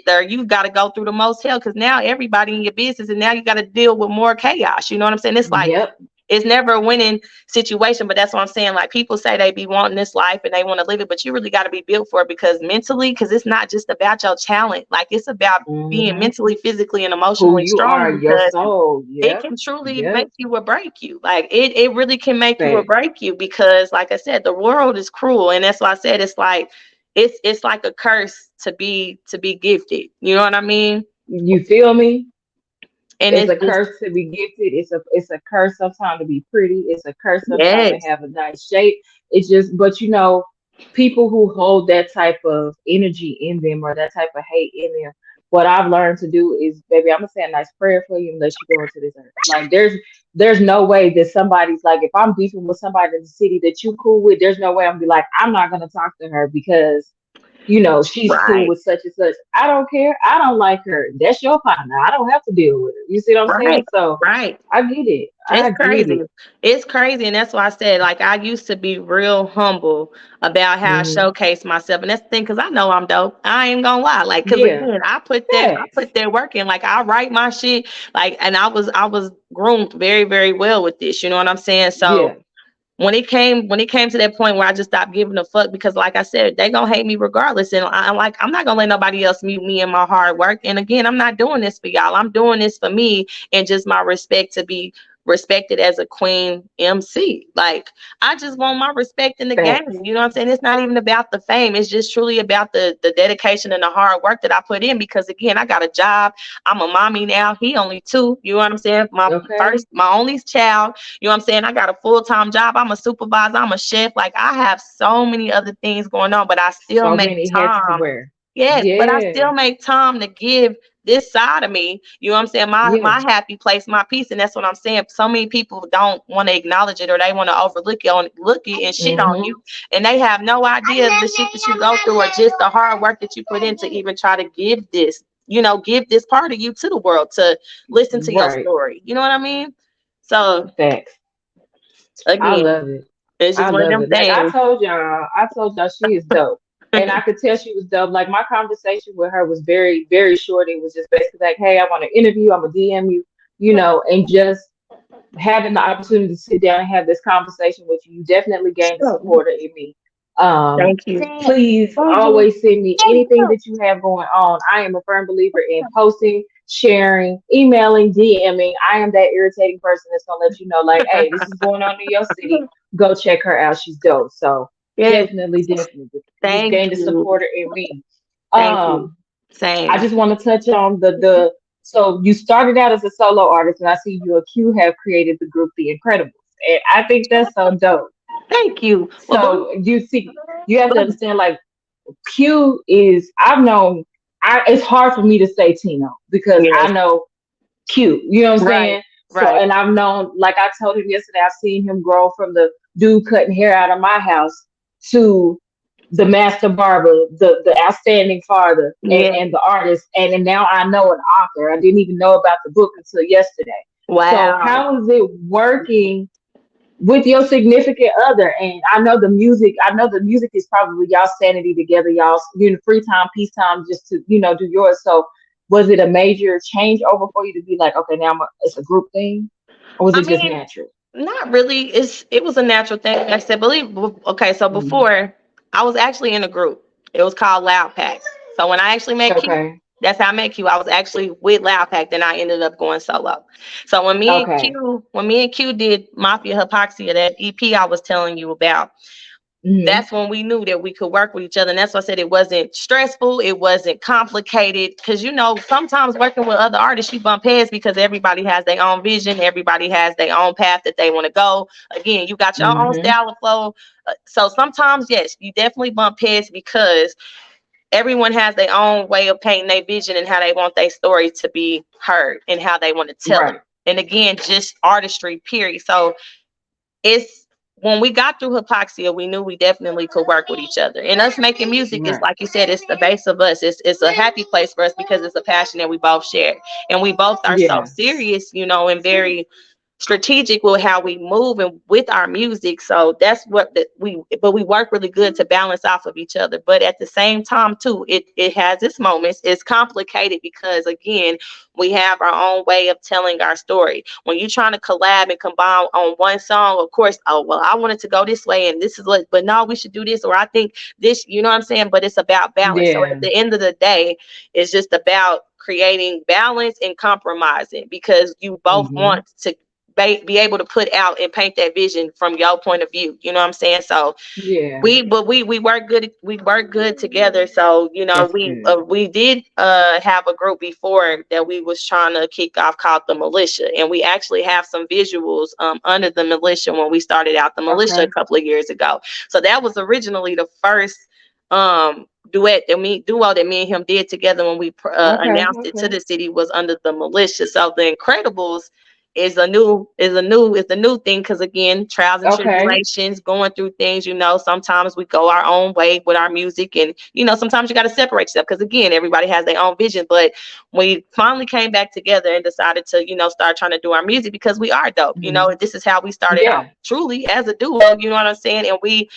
there, you got to go through the most hell, because now everybody in your business, and now you got to deal with more chaos. You know what I'm saying? It's like Yep. it's never a winning situation. But that's what I'm saying. Like, people say they be wanting this life and they want to live it, but you really got to be built for it, because mentally, because it's not just about your talent. Like, it's about being Hmm. mentally, physically, and Who emotionally you strong, are, your because soul. it Yep. can truly Yep. make you or break you. Like, it really can make you or Fact. break you, because, like I said, the world is cruel. And that's why I said it's like it's like a curse to be gifted. You know what I mean? You feel me? And It's it's a just, curse to be gifted. It's a curse sometimes to be pretty. It's a curse sometimes to yes. have a nice shape. It's just, but you know, people who hold that type of energy in them or that type of hate in them, what I've learned to do is, baby, I'm gonna say a nice prayer for you unless you go into this earth. Like there's no way that somebody's like, if I'm beefing with somebody in the city that you cool with, there's no way I'm gonna be like, I'm not gonna talk to her because you know, she's cool Right. with such and such. I don't care. I don't like her. That's your partner. I don't have to deal with her. You see what I'm saying? Right. So Right. I get it. It's I get crazy. it. It's crazy. And that's why I said, like, I used to be real humble about how I Hmm. showcase myself. And that's the thing, because I know I'm dope. I ain't gonna lie. Like, because Yeah. again, I Facts. put that work in. Like, I write my shit. Like, and I was groomed very, very well with this. You know what I'm saying? So Yeah. when it came to that point where I just stopped giving a fuck, because, like I said, they gonna hate me regardless. And I'm not gonna let nobody else mute me in my hard work. And again, I'm not doing this for y'all. I'm doing this for me and just my respect to be respected as a queen MC. Like, I just want my respect in the game. Facts. You know what I'm saying? It's not even about the fame. It's just truly about the dedication and the hard work that I put in. Because again, I got a job. I'm a mommy now. He only 2. You know what I'm saying? Okay. My only child. You know what I'm saying? I got a full-time job. I'm a supervisor. I'm a chef. Like, I have so many other things going on, but I still So make many hats to time. wear. Yes, but I Yeah. still make time to give this side of me. You know what I'm saying? Yeah. My happy place, my peace. And that's what I'm saying. So many people don't want to acknowledge it, or they want to overlook it, look it and shit on Hmm. you. And they have no idea the shit that you go through, or just the hard work that you put in to even try to give this part of you to the world to listen to your Right. story. You know what I mean? So Facts. I again, love it. it's I just one of love them it. Like things. I told y'all she is dope. And I could tell she was dope. Like my conversation with her was very, very short. It was just basically like, hey, I want to interview, I'm gonna DM you, you know, and just having the opportunity to sit down and have this conversation with you. You definitely gained a Sure. supporter in me. Um, Thank you. Please always send me anything that you have going on. I am a firm believer in posting, sharing, emailing, DMing. I am that irritating person that's gonna let you know, like, hey, this is going on in your city. Go check her out. She's dope. So Yes. definitely. You've Thank gained a you. supporter in me. Thank you. Um, I Same. just want to touch on the so you started out as a solo artist, and I see you and Q have created the group The Incredibles. And I think that's so dope. Thank you. Well, believe, So you see, you have to understand, like Q is I've known it's hard for me to say Tino because yes. I know Q, you know what I'm Right. saying? So Right. and I've known, like I told him yesterday, I've seen him grow from the dude cutting hair out of my house to the master barber, the outstanding father Yeah. and the artist. And now I know an author. I didn't even know about the book until yesterday. So Wow. how is it working with your significant other? And I know the music is probably y'all sanity together, y'all, you know, free time, peace time, just to, you know, do yours. So was it a major change over for you to be like, okay, now it's a group thing? Or was I it just mean, natural? not really. It was a natural thing. Like I said, okay, so Mm-hmm. before I was actually in a group. It was called Loud Pack. So when I actually met Q, Okay. that's how I met Q. I was actually with Loud Pack, then I ended up going solo. So Okay. When me and Q did Mafia Hypoxia, that EP I was telling you about, Hmm. that's when we knew that we could work with each other. And that's why I said it wasn't stressful, it wasn't complicated. Because sometimes working with other artists, you bump heads because everybody has their own vision, everybody has their own path that they want to go. Again, you got your own Hmm. style of flow. So sometimes, yes, you definitely bump heads because everyone has their own way of painting their vision and how they want their story to be heard and how they want to tell it. Right. And again, just artistry, period. So it's when we got through Hypoxia, we knew we definitely could work with each other. And us making music is, Right. like you said, it's the base of us. It's a happy place for us because it's a passion that we both share. And we both are so Yeah. serious, and very strategic with how we move and with our music. So that's but we work really good to balance off of each other. But at the same time too, it has its moments. It's complicated because again, we have our own way of telling our story. When you're trying to collab and combine on one song, of course, oh well, I wanted to go this way and this is what, but no, we should do this, or I think this, you know what I'm saying? But it's about balance. So at Yeah. the end of the day, it's just about creating balance and compromising because you both Hmm. want to be able to put out and paint that vision from your point of view. You know what I'm saying? So Yeah. we work good. We work good together. So That's good. we did have a group before that we was trying to kick off called the Militia, and we actually have some visuals under the Militia when we started out the Militia a Okay. couple of years ago. So that was originally the first duo that me and him did together when we Okay. announced it to Okay. the city was under the Militia. So the Incredibles is the new thing because again, trials and Okay. tribulations, going through things. Sometimes we go our own way with our music, and sometimes you got to separate yourself because again, everybody has their own vision. But we finally came back together and decided to start trying to do our music because we are dope. Hmm. This is how we started out Yeah. truly as a duo. You know what I'm saying? And we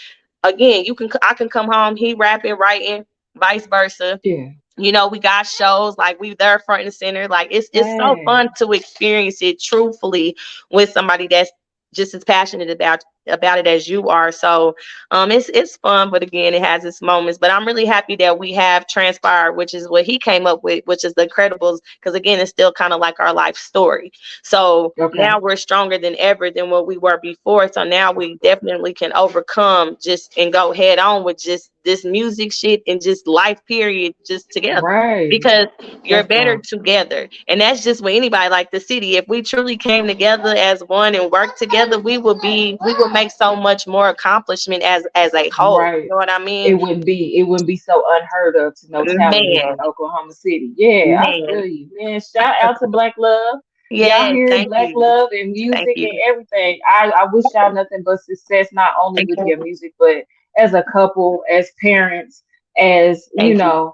again, I can come home, he rapping, writing, vice versa. Yeah. We got shows like we there front and center. Like it's so Hey. fun to experience it truthfully with somebody that's just as passionate about it as you are. So it's fun, but again, it has its moments. But I'm really happy that we have transpired, which is what he came up with, which is the Incredibles, because again, it's still kind of like our life story. So now Okay. we're stronger than ever than what we were before. So now we definitely can overcome just and go head on with just this music shit and just life period just together. Right. Because you're That's better dope. together. And that's just with anybody like the city. If we truly came together as one and worked together, we would make so much more accomplishment as a whole. You Right. know what I mean? It wouldn't be so unheard of to know talent here Man, in Oklahoma City. Yeah, I man. feel you, man. Shout out to Black Love. Y'all Yes, hear thank Black you. Love and Thank music and you. everything. I wish y'all nothing but success, not only Thank with your you. music, but as a couple, as parents, as Thank you.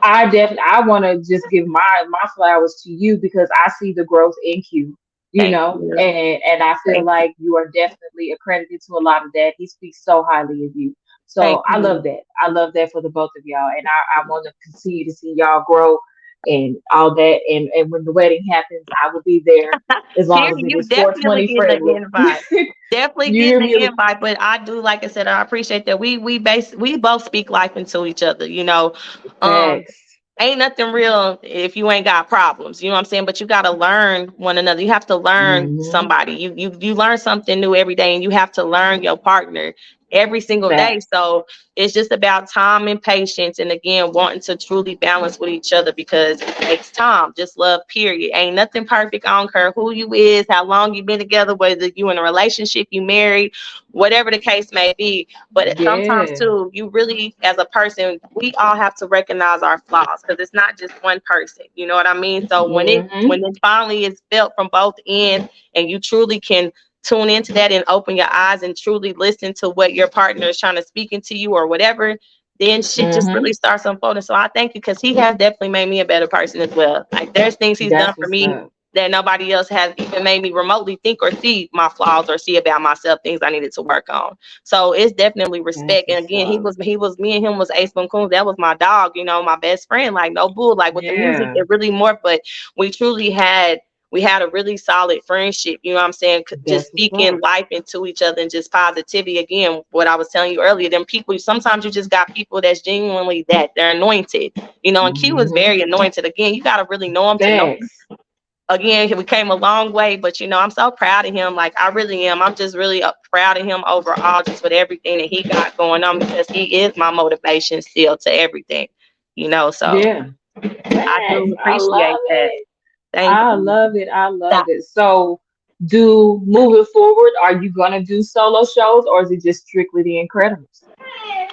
I want to just give my flowers to you because I see the growth in you, Thank you. and I feel Thank you. like you are definitely accredited to a lot of that. He speaks so highly of you. Thank So I love you. that. I love that for the both of y'all. And I want to continue to see y'all grow and all that. And when the wedding happens, I will be there as long Here, as it you is definitely 420 getting the friendly. invite. Definitely You getting hear the me? invite, but I do, like I said, I appreciate that we both speak life into each other. Um, Facts. ain't nothing real if you ain't got problems. You know what I'm saying? But you got to learn one another. You have to learn Hmm. somebody. You learn something new every day, and you have to learn your partner every single day. Facts. So it's just about time and patience, and again, wanting to truly balance with each other because it takes time. Just love, period. Ain't nothing perfect. I don't care who you is, how long you've been together, whether you in a relationship, you married, whatever the case may be. But sometimes Yeah. too, you really, as a person, we all have to recognize our flaws because it's not just one person. You know what I mean? So Hmm. when it finally is felt from both ends, and you truly can tune into that and open your eyes and truly listen to what your partner is trying to speak into you or whatever, then shit just Hmm. really starts unfolding. So I thank you because he has definitely made me a better person as well. Like there's things he's done That's for what's me up. that nobody else has even made me remotely think or see my flaws or see about myself, things I needed to work on. So it's definitely That's respect. And what's again, up. he was me and him was Ace Boon Coon. That was my dog, my best friend. Like no bull. Like with the music, Yeah. it really more. But we truly had we had a really solid friendship, you know what I'm saying? Just That's what's speaking up. life into each other and just positivity. Again, what I was telling you earlier, them people, sometimes you just got people that's genuinely that they're anointed, you know, and Q is Hmm. very anointed. Again, you got to really know him to know him. Thanks. Again, we came a long way, but you know, I'm so proud of him. Like, I really am. I'm just really proud of him overall, just with everything that he got going on, because he is my motivation still to everything, you know. So Yeah. I Thanks. do I appreciate love that. it. Thank I you. love it. I love it. So, do moving forward, are you gonna do solo shows or is it just strictly the Incredibles?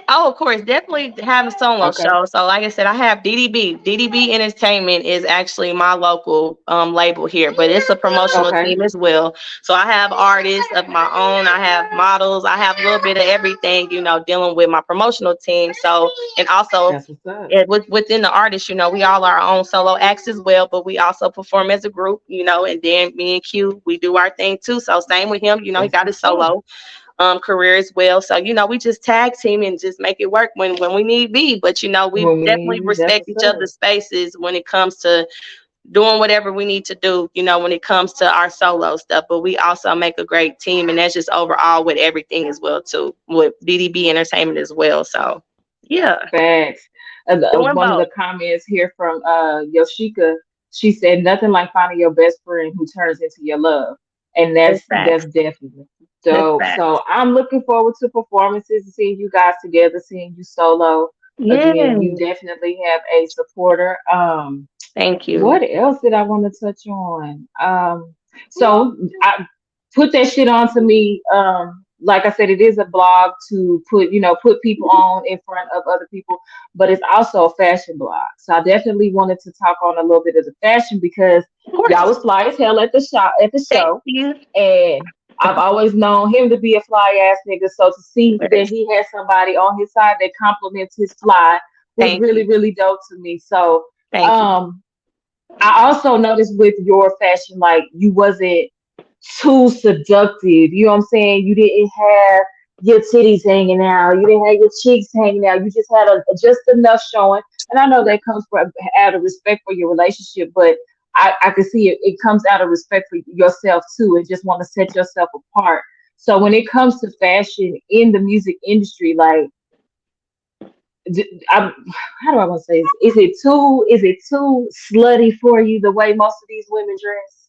Oh, of course, definitely have a solo Okay. show. So, like I said, I have DDB. DDB Entertainment is actually my local label here, but it's a promotional Okay. team as well. So, I have artists of my own. I have models. I have a little bit of everything, you know, dealing with my promotional team. So, and also That's what's up. within the artists, you know, we all are our own solo acts as well, but we also perform as a group, you know, and then me and Q, we do our thing too. So, same with him, you know, he That's got his what's up. solo career as well. So, you know, we just tag team and just make it work when we need be. But you know, we When we definitely need, that's respect what's each up. other's spaces when it comes to doing whatever we need to do, you know, when it comes to our solo stuff. But we also make a great team, and that's just overall with everything as well too, with DDB Entertainment as well. So yeah, Facts. doing One of the both. comments here from Yoshika, she said nothing like finding your best friend who turns into your love, and That's that's facts. definitely That's dope. So facts. I'm looking forward to performances and seeing you guys together, seeing you solo. Again, you Yeah. definitely have a supporter. Thank you. What else did I want to touch on? So I put that shit on to me. Like I said, it is a blog to put, put people on in front of other people, but it's also a fashion blog. So I definitely wanted to talk on a little bit of the fashion because Of y'all course. was fly as hell at the shop at the Thank show, you. and I've always known him to be a fly ass nigga. So to see that Yes. he had somebody on his side that compliments his fly was Thank really, you. really dope to me. So Thank you. um I also noticed with your fashion, like you wasn't too seductive. You know what I'm saying? You didn't have your titties hanging out. You didn't have your cheeks hanging out. You just had just enough showing. And I know that comes from out of respect for your relationship, but I can see it comes out of respect for yourself too, and just want to set yourself apart. So when it comes to fashion in the music industry, like how do I want to say this? Is it too slutty for you the way most of these women dress?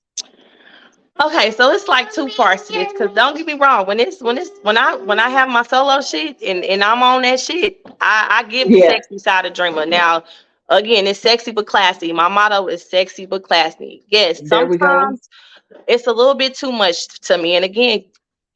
Okay, so it's like two parts to this. Cause don't get me wrong, when I have my solo shit and I'm on that shit, I give the Yeah, sexy side of Dreamer. Now, again, it's sexy but classy. My motto is sexy but classy. Yes, there we go. sometimes it's a little bit too much to me. And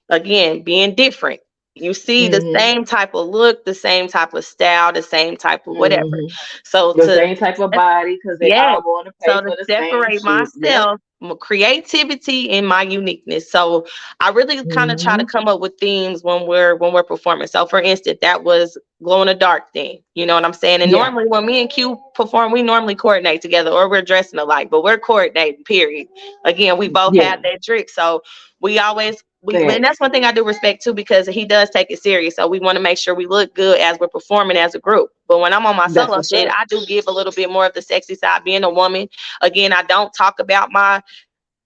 again, being different. You see the Hmm. same type of look, the same type of style, the same type of whatever. Hmm. So The to same type of body because they Yes. all going to pay So to for the same separate shit. Yep. myself, my creativity and my uniqueness. So I really kind of try to Hmm. come up with themes when we're performing. So for instance, that was glow in the dark thing. You know what I'm saying? And Yeah. normally when me and Q perform, we normally coordinate together or we're dressing alike, but we're coordinating, period. Again, we both Yeah. have that trick. So we always and Thanks. that's one thing I do respect too, because he does take it serious. So we want to make sure we look good as we're performing as a group. But when I'm on my That's solo what's shit, up. I do give a little bit more of the sexy side. Being a woman, again, I don't talk about my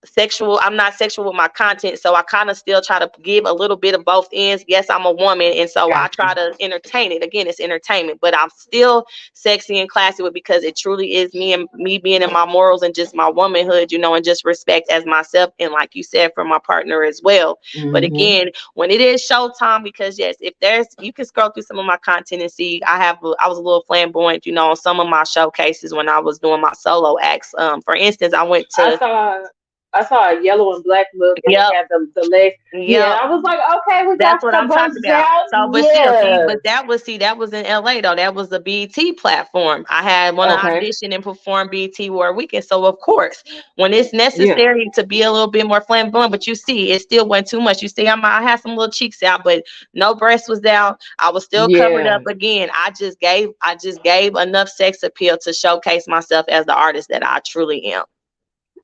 sexual I'm not sexual with my content, so I kind of still try to give a little bit of both ends. Yes, I'm a woman, and so I Gotcha. try to entertain it. Again, it's entertainment, but I'm still sexy and classy with, because it truly is me and me being in my morals and just my womanhood, you know, and just respect as myself, and like you said, for my partner as well. But Hmm. again, when it is showtime, because yes, if there's you can scroll through some of my content and see I was a little flamboyant, you know, on some of my showcases when I was doing my solo acts. For instance, I went I to saw I saw a yellow and black look and it yep. had the legs. Yeah, Yep, I was like, okay, we got that's what the I'm talking bust about. down. So, but still, see, Yes. that was in LA though. That was the BT platform. I had one to Okay. audition and perform BT War Weekend. So, of course, when it's Yeah. necessary to be a little bit more flamboyant, but you see, it still went too much. You see, I had some little cheeks out, but no breast was out. I was still covered Yeah. up. Again, I just gave enough sex appeal to showcase myself as the artist that I truly am.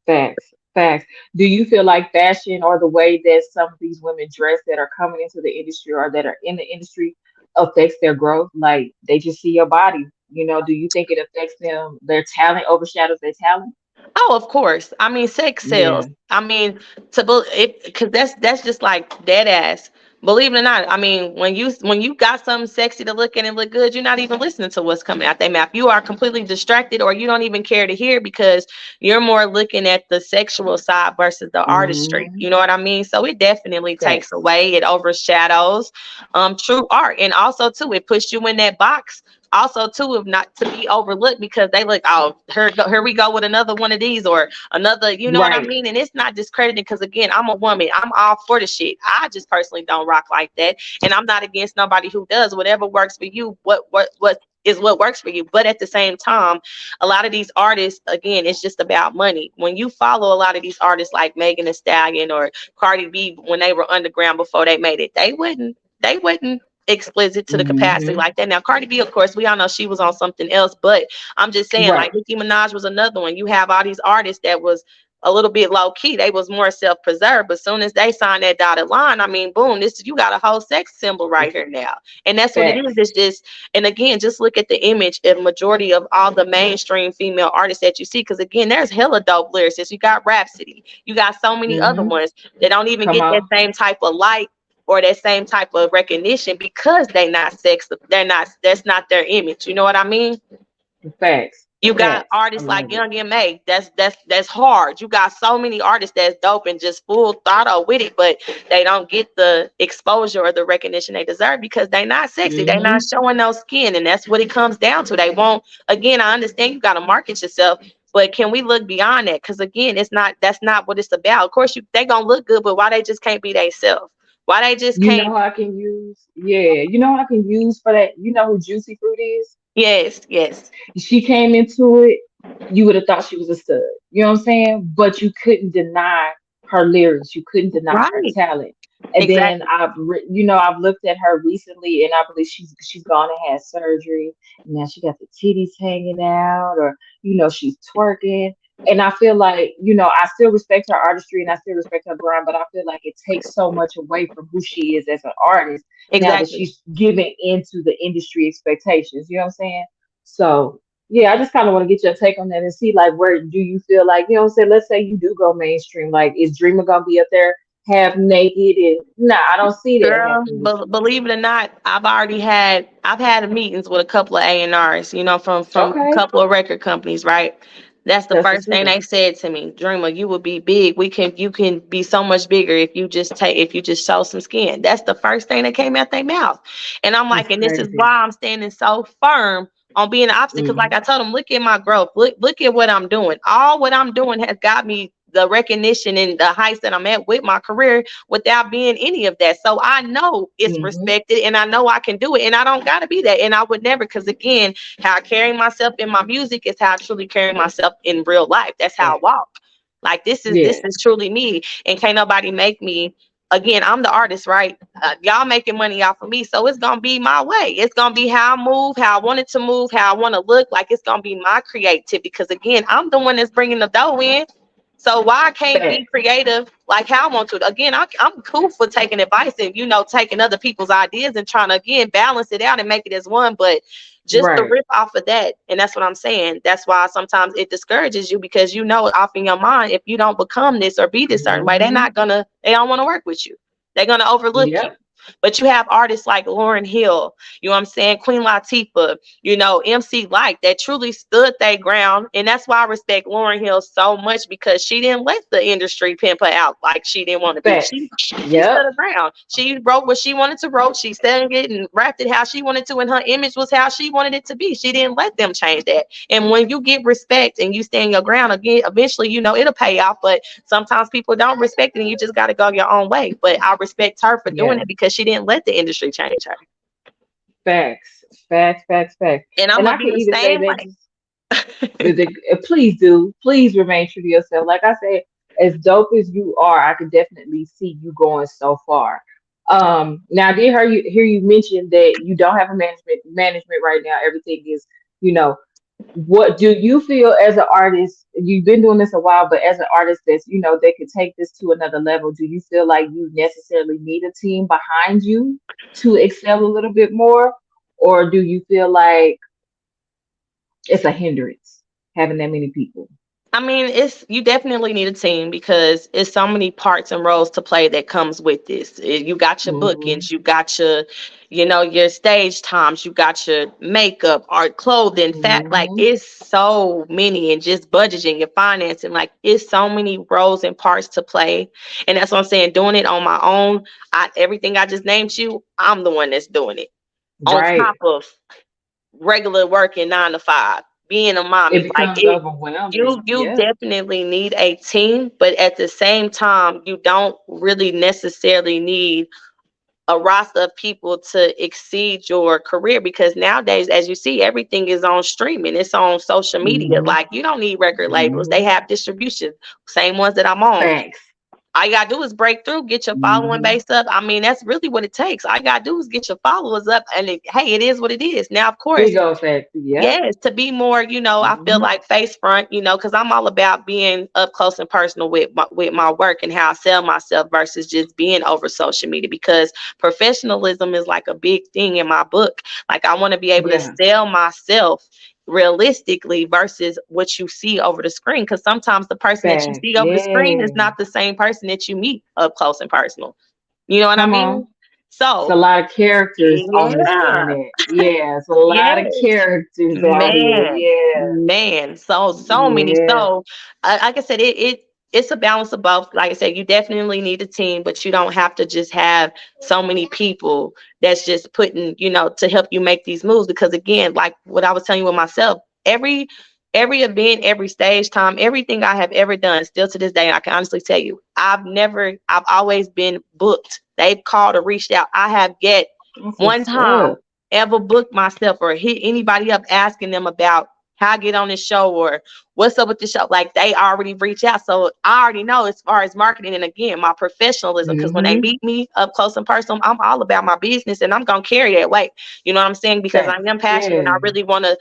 Facts, facts. Do you feel like fashion or the way that some of these women dress that are coming into the industry or that are in the industry affects their growth? Like they just see your body, do you think it affects them, their talent overshadows their talent? Oh, of course. I mean, sex Yeah. sells. I mean, it because that's just like dead ass. Believe it or not, I mean, when you got something sexy to look at and look good, you're not even listening to what's coming out their mouth. You are completely distracted, or you don't even care to hear because you're more looking at the sexual side versus the artistry. Mm-hmm. You know what I mean? So it definitely takes Facts. away, it overshadows true art, and also too, it puts you in that box also too of not to be overlooked because they look, oh, here we go with another one of these or another, you know what I Right. mean? And it's not discrediting because again, I'm a woman, I'm all for the shit. I just personally don't rock like that, and I'm not against nobody who does. Whatever works for you, what is what works for you. But at the same time, a lot of these artists, again, it's just about money. When you follow a lot of these artists like Megan Thee Stallion or Cardi B, when they were underground before they made it, they wouldn't explicit to the capacity Mm-hmm. like that. Now, Cardi B, of course, we all know she was on something else, but I'm just saying, Right. like Nicki Minaj was another one. You have all these artists that was a little bit low key. They was more self-preserved, but as soon as they signed that dotted line, I mean, boom, this you got a whole sex symbol right here now. And that's what it is. Facts. It's just, and again, just look at the image of majority of all the mainstream female artists that you see. Because again, there's hella dope lyricists. You got Rhapsody. You got so many other Mm-hmm. ones that don't even Come get that on. same type of light or that same type of recognition because that's not their image. You know what I mean? Facts. You got Facts. I artists like love it. Young M.A. That's hard. You got so many artists that's dope and just full throttle with it, but they don't get the exposure or the recognition they deserve because they not sexy. They not Mm-hmm. showing no skin, and that's what it comes down to. They won't. Again, I understand you got to market yourself, but can we look beyond that? Because again, it's not. That's not what it's about. Of course, they gonna look good, but why they just can't be themselves? Why they just You can't? know how I can use, yeah, you know how I can use for that. You know who Juicy Fruit is? Yes, yes, She came into it, you would have thought she was a stud. You know what I'm saying? But you couldn't deny her lyrics. You couldn't deny her right, talent. And then exactly, I've looked at her recently, and I believe she's gone and had surgery. And now she got the titties hanging out, or she's twerking. And I feel like I still respect her artistry and I still respect her grind, but I feel like it takes so much away from who she is as an artist now that exactly. she's giving into the industry expectations. You know what I'm saying? So yeah, I just kind of want to get your take on that and see like where do you feel like, what I'm saying, let's say you do go mainstream, like is Dreamer gonna be up there half naked? And nah, I don't see that Girl, happening with you. believe it or not, I've had meetings with a couple of A&Rs, from a Okay, couple of record companies, right? That's the that's first what's thing up. they said to me. Dreamer, you will be big. You can be so much bigger if you just show some skin. That's the first thing that came out their mouth. And I'm That's like, and this is crazy. why I'm standing so firm on being the opposite. Because like Hmm. I told them, look at my growth. Look at what I'm doing. All what I'm doing has got me the recognition and the heights that I'm at with my career without being any of that. So I know it's Hmm. respected and I know I can do it and I don't got to be that. And I would never, because again, how I carry myself in my music is how I truly carry myself in real life. That's how I walk. Like this Yeah. is truly me and can't nobody make me. Again, I'm the artist, right? Y'all making money off of me, so it's gonna be my way. It's gonna be how I move, how I want it to move, how I want to look. Like it's gonna be my creativity because again, I'm the one that's bringing the dough in. So why I can't be Facts. creative like how I want to? Again, I'm cool for taking advice and taking other people's ideas and trying to again balance it out and make it as one. But just the Right. rip off of that, and that's what I'm saying. That's why sometimes it discourages you because off in your mind if you don't become this or be this certain way, Hmm. they don't want to work with you. They're gonna overlook you. Yep. But you have artists like Lauryn Hill, you know what I'm saying, Queen Latifah, MC Light that truly stood their ground. And that's why I respect Lauryn Hill so much because she didn't let the industry pimp her out like she didn't want to be. She Facts. she Yep. stood her ground. She wrote what she wanted to wrote. She sang it and rapped it how she wanted to, and her image was how she wanted it to be. She didn't let them change that. And when you get respect and you stand your ground again, eventually, it'll pay off. But sometimes people don't respect it and you just got to go your own way. But I respect her for doing Yeah. it because she didn't let the industry change her. Facts. Facts. Facts. Facts. And I'm And going I to can be the even say same that just please do. Please remain true to yourself. Like I said, as dope as you are, I could definitely see you going so far. Now I did hear you mention that you don't have a management right now. Everything is, you know, what do you feel as an artist? You've been doing this a while, but as an artist that's, they could take this to another level, do you feel like you necessarily need a team behind you to excel a little bit more? Or do you feel like it's a hindrance having that many people? I mean, it's you definitely need a team because it's so many parts and roles to play that comes with this. You got your Mm-hmm. bookings, you got your, your stage times, you got your makeup, art, clothing, fat. Like Mm-hmm. it's so many, and just budgeting, your financing. Like it's so many roles and parts to play, and that's what I'm saying. Doing it on my own, everything I just named you, I'm the one that's doing it on Right. top of regular working 9 to 5, being a It mommy. Like becomes it, overwhelming. you Yeah. definitely need a team, but at the same time, you don't really necessarily need a roster of people to exceed your career because nowadays, as you see, everything is on streaming. It's on social media. Mm-hmm. Like you don't need record labels. Mm-hmm. They have distribution, same ones that I'm on. Facts. All you gotta do is break through, get your following Mm-hmm. base up. I mean, that's really what it takes. All you gotta do is get your followers up, and hey, it is what it is. Now, of course, Big old factor. Yep. yes, to be more, I feel Mm-hmm. like face front, because I'm all about being up close and personal with my work and how I sell myself versus just being over social media because professionalism is like a big thing in my book. Like I want to be able to Yeah. sell myself realistically versus what you see over the screen because sometimes the person that you Facts. see over the screen is Yeah. not the same person that you meet up close and personal. You know what I Come mean? on. It's a So, lot of characters on this yeah. internet. Yeah, it's a lot of Yes. characters out here. Man, Yeah. man, so many. Yeah. So, like I said, it's a balance of both. Like I said, you definitely need a team, but you don't have to just have so many people that's just putting, to help you make these moves. Because again, like what I was telling you with myself, every event, every stage time, everything I have ever done, still to this day, I can honestly tell you, I've always been booked. They've called or reached out. I have yet That's one what's time up. ever booked myself or hit anybody up asking them about how I get on this show or what's up with the show. Like they already reach out. So I already know as far as marketing and again, my professionalism, because when they Mm-hmm. meet me up close and personal, I'm all about my business and I'm going to carry that weight. You know what I'm saying? Because I Facts. am passionate and I Yeah. really want to,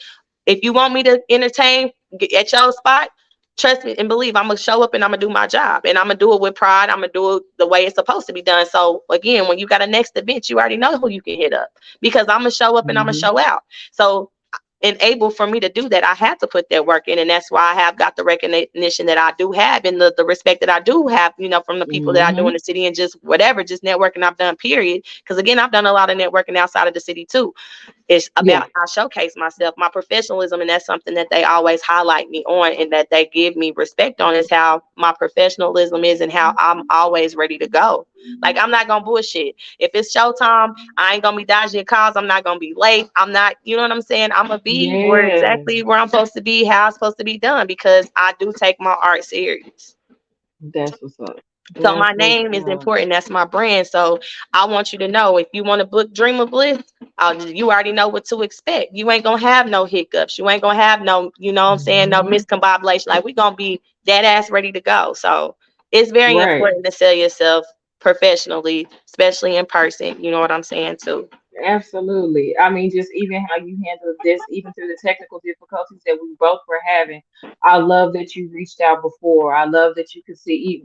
if you want me to entertain at your spot, trust me and believe I'm gonna show up and I'm gonna do my job and I'm gonna do it with pride. I'm gonna do it the way it's supposed to be done. So again, when you got a next event, you already know who you can hit up because I'm gonna show up and I'm gonna Mm-hmm. show out. So and able for me to do that, I had to put that work in, and that's why I have got the recognition that I do have and the respect that I do have, from the people that I do Mm-hmm. in the city and just whatever, just networking I've done. Period. Because again, I've done a lot of networking outside of the city too. It's Yeah. about I showcase myself, my professionalism, and that's something that they always highlight me on and that they give me respect on is how my professionalism is and how I'm always ready to go. Like I'm not gonna bullshit. If it's showtime, I ain't gonna be dodging calls. I'm not gonna be late. I'm not, you know what I'm saying? I'm gonna be where Yeah. exactly where I'm supposed to be, how it's supposed to be done because I do take my art serious. That's what's up. So That's my what's name is up. important. That's my brand. So I want you to know if you want to book Drema Bliss, you already know what to expect. You ain't gonna have no hiccups. You ain't gonna have no, what I'm saying, no Mm-hmm. miscombobulation. Like we gonna be dead ass ready to go. So it's very Right. important to sell yourself professionally, especially in person. You know what I'm saying too. Absolutely. I mean, just even how you handled this, even through the technical difficulties that we both were having. I love that you reached out before. I love that you could see,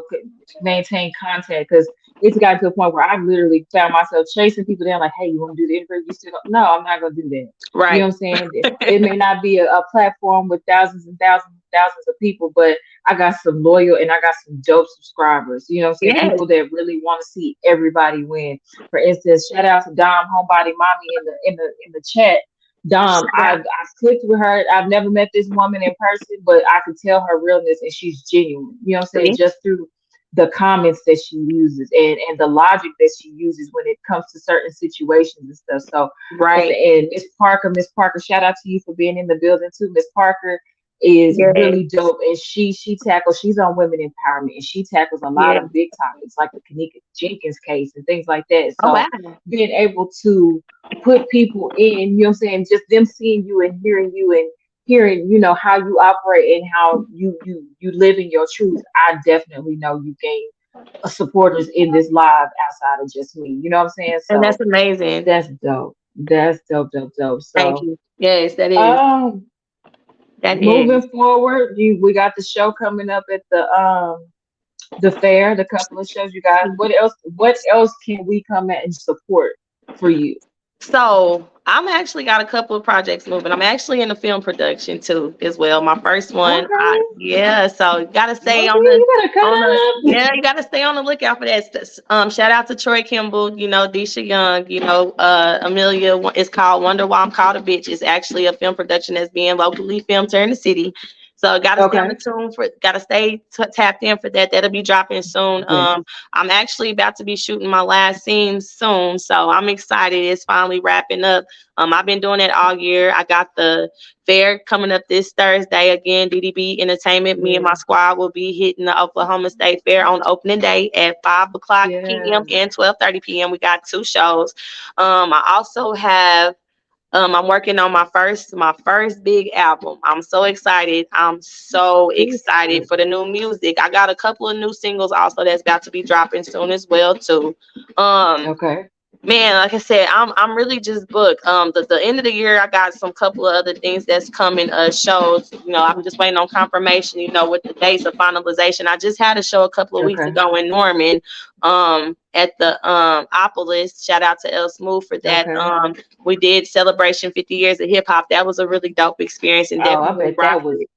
could maintain contact because it's gotten to a point where I've literally found myself chasing people down, like, hey, you want to do the interview? You still don't? No, I'm not going to do that. You know Right. what I'm saying? It may not be a platform with thousands and thousands and thousands of people, but I got some loyal and I got some dope subscribers. You know what I'm saying? Yes. People that really want to see everybody win. For instance, shout out to Dom, homebody mommy in the chat. Dom, Shout out. I clicked with her. I've never met this woman in person, but I could tell her realness and she's genuine. You know what I'm saying? See? Just through the comments that she uses and the logic that she uses when it comes to certain situations and stuff. So Right. and Miss Parker, shout out to you for being in the building too. Miss Parker is Yes. really dope and she's on women empowerment and she tackles a lot Yeah. of big topics like the Kanika Jenkins case and things like that. Oh So wow. being able to put people in, you know what I'm saying, just them seeing you and hearing, how you operate and how you live in your truth, I definitely know you gain supporters in this live outside of just me. You know what I'm saying? And that's So amazing. that's dope. That's dope, dope, dope. Thank So you. Yes, that is. um That is. moving forward, we got the show coming up at the fair, the couple of shows you guys. What else can we come at and support for you? So I'm actually got a couple of projects moving. I'm actually in the film production too, as well. My first one, Okay. yeah. So gotta stay Okay, on the you better cut up. yeah. You gotta stay on the lookout for that. Shout out to Troy Kimball, Disha Young, Amelia. It's called Wonder Why I'm Called a Bitch. It's actually a film production that's being locally filmed here in the city. So gotta stay on the Okay. tune for, gotta stay tapped in for that. That'll be dropping soon. Yes. I'm actually about to be shooting my last scene soon, so I'm excited. It's finally wrapping up. I've been doing it all year. I got the fair coming up this Thursday again. DDB Entertainment. Me and Yeah. my squad will be hitting the Oklahoma State Fair on opening day at 5 o'clock p.m. Yes. and 12:30 p.m. We got two shows. I also have I'm working on my first big album. I'm so excited. I'm so excited Listen. for the new music. I got a couple of new singles also that's about to be dropping soon as well too. Um, Okay. Man, like I said, I'm really just booked. The end of the year, I got some couple of other things that's coming. Shows. I'm just waiting on confirmation. With the dates of finalization. I just had a show a couple of weeks Okay. ago in Norman. At the Opolis. Shout out to El Smooth for that. Okay. We did celebration 50 years of hip hop. That was a really dope experience and Oh, I definitely bet that rocked was it.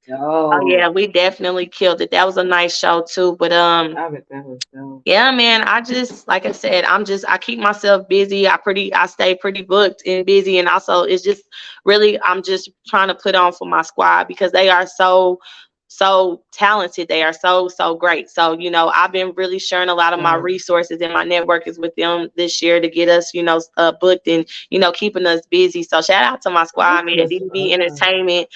Oh dope. yeah, we definitely killed it. That was a nice show too. But I bet that was dope. yeah, man. I just, like I said, I keep myself busy. I stay pretty booked and busy, and also it's just really I'm just trying to put on for my squad because they are so talented. They are so great. So I've been really sharing a lot of my Right. resources and my network is with them this year to get us booked and keeping us busy. So shout out to my That's squad, man. what's DDB up. Entertainment.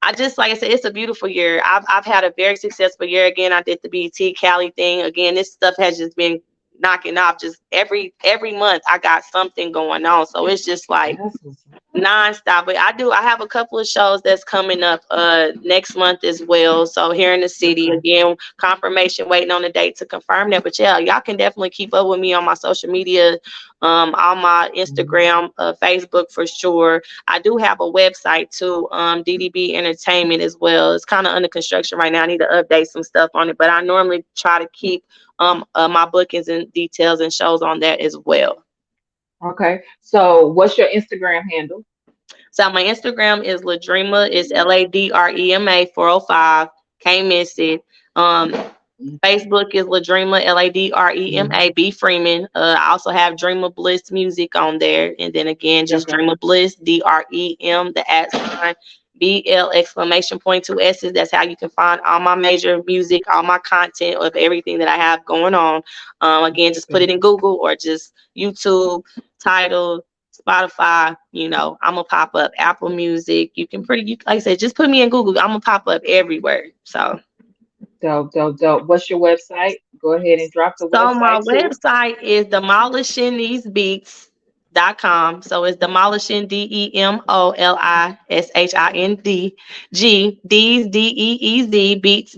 I just, like I said, it's a beautiful year. I've had a very successful year. Again, I did the BT Cali thing. Again, this stuff has just been knocking off. Just every month, I got something going on. So it's just like That's what's up. nonstop. But I have a couple of shows that's coming up next month as well. So here in the city, Okay. again, confirmation, waiting on the date to confirm that. But yeah, y'all can definitely keep up with me on my social media, on my Mhm. Instagram, Facebook for sure. I do have a website too, DDB Entertainment as well. It's kind of under construction right now. I need to update some stuff on it, but I normally try to keep my bookings and details and shows on that as well. Okay. So, what's your Instagram handle? So my Instagram is Ladrema. It's LADREMA 405. Can't miss it. Um, Facebook is Ladrema, Mhm. LADREMA B Freeman. I also have Drema Bliss music on there. And then again, just Okay. Drema Bliss, DREM, the @ sign, BL exclamation point, two S's. That's how you can find all my major music, all my content of everything that I have going on. Again, just put Okay. it in Google or just YouTube, title, Spotify, I'm gonna pop up Apple Music. Like I said, just put me in Google. I'm gonna pop up everywhere. So Dope, dope, dope. What's your website? Go ahead and drop the So my website too. website is demolishingthesebeats.com. So it's demolishing DEMOLISHINDG beats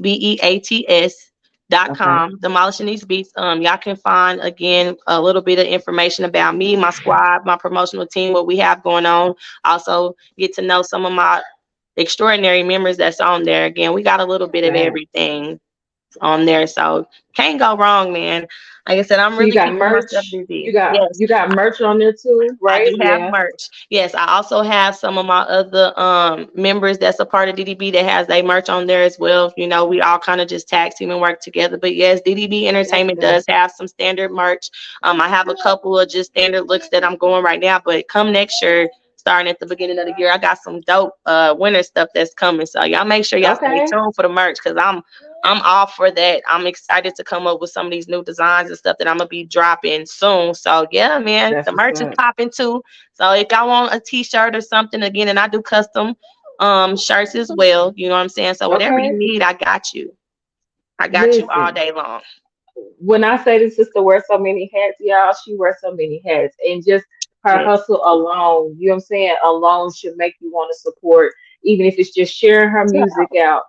Okay. beats.com. Demolishing these beats. Y'all can find again a little bit of information about me, my squad, my promotional team, what we have going on. Also get to know some of my extraordinary members that's on there. Again, we got a little bit of Thanks. everything on there. So can't go wrong, man. Like I said, I'm So you really got keeping myself merch. You busy. got Yes, you got merch on there too, I right? do have Yeah. merch. Yes, I also have some of my other members that's a part of DDB that has their merch on there as well. We all kind of just tag team and work together. But yes, DDB That's Entertainment dope. does have some standard merch. I have a couple of just standard looks that I'm going right now, but come next year, starting at the beginning of the year, I got some dope winter stuff that's coming. So y'all make sure y'all stay Okay. tuned for the merch because I'm all for that. I'm excited to come up with some of these new designs and stuff that I'm gonna be dropping soon. So yeah, man, That's the what's merch is up. popping too. So if y'all want a t-shirt or something, again, and I do custom shirts as well. You know what I'm saying? So whatever you Okay. need, I got you. I got you all Listen, day long. when I say the sister wears so many hats, y'all, she wears so many hats. And just her Yes. hustle alone, you know what I'm saying, alone should make you want to support, even if it's just sharing her music out.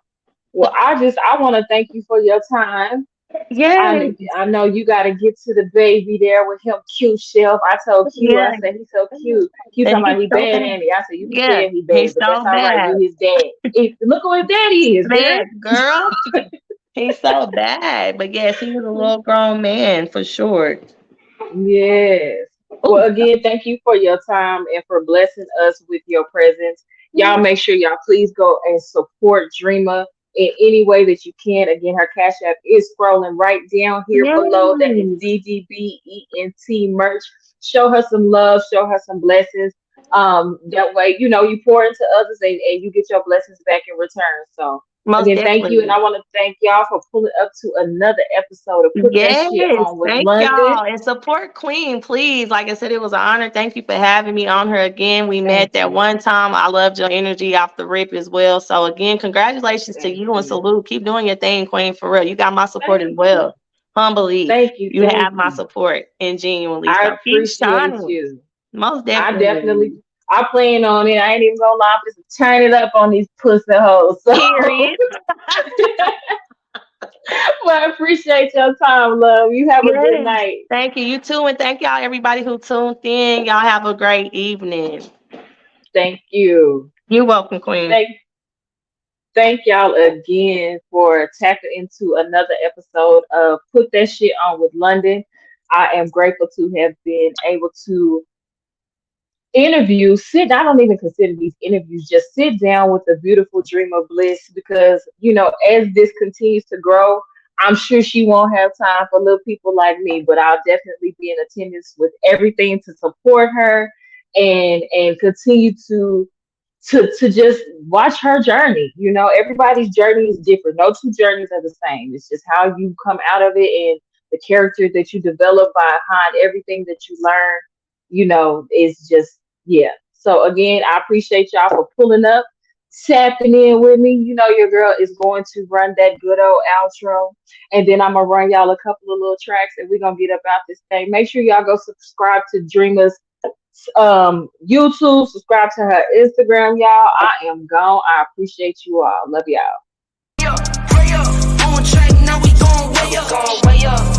Well, I want to thank you for your time. Yes. I know you got to get to the baby there with him, cute shelf. I told Q, I Yeah. said he's so cute. Q And talking he's about he so bad, bad. Andy. I said you can Yeah, tell he bad, he's but that's so all right. bad. You his dad. Look what his daddy is, girl. Bad, girl. He's so bad. But yes, he was a little grown man for sure. Yes. Well, Oh, again, thank you for your time and for blessing us with your presence. Y'all yes. make sure y'all please go and support Dreamer in any way that you can. Again, her Cash App is scrolling right down here below. That is Yes. DDBENT merch. Show her some love, show her some blessings. That way, you know, you pour into others and you get your blessings back in return. So Most again, thank you. And definitely. I want to thank y'all for pulling up to another episode of Put That Shit Yes, On with thank London. y'all. And support Queen, please. Like I said, it was an honor. Thank you for having me on her again. We met Thank that you. one time. I loved your energy off the rip as well. So again, congratulations to Thank you and you. salute. Keep doing your thing, Queen, for real. You got my support as Thank you. well. Humbly, Thank you. you Thank have my you. support and genuinely. I So keep appreciate shining. you. Most I definitely. definitely, I plan on it. I ain't even gonna lie. I'm just turn it up on these pussy hoes. So, Period. but I appreciate your time, love. You have a good Yes. night. Thank you. You too. And thank y'all, everybody who tuned in. Y'all have a great evening. Thank you. You're welcome, Queen. Thank, thank y'all again for tapping into another episode of Put That Shit On with London. I am grateful to have been able to I don't even consider these interviews, just sit down with the beautiful Drema Bliss because, you know, as this continues to grow, I'm sure she won't have time for little people like me, but I'll definitely be in attendance with everything to support her and continue to just watch her journey. You know, everybody's journey is different. No two journeys are the same. It's just how you come out of it and the character that you develop behind everything that you learn, you know, is just, yeah. So again, I appreciate y'all for pulling up, tapping in with me. You know, your girl is going to run that good old outro. And then I'm gonna run y'all a couple of little tracks and we're gonna get up out this thing. Make sure y'all go subscribe to Dreamer's YouTube, subscribe to her Instagram, y'all. I am gone. I appreciate you all. Love y'all. Hurry up, on track, now we going way up.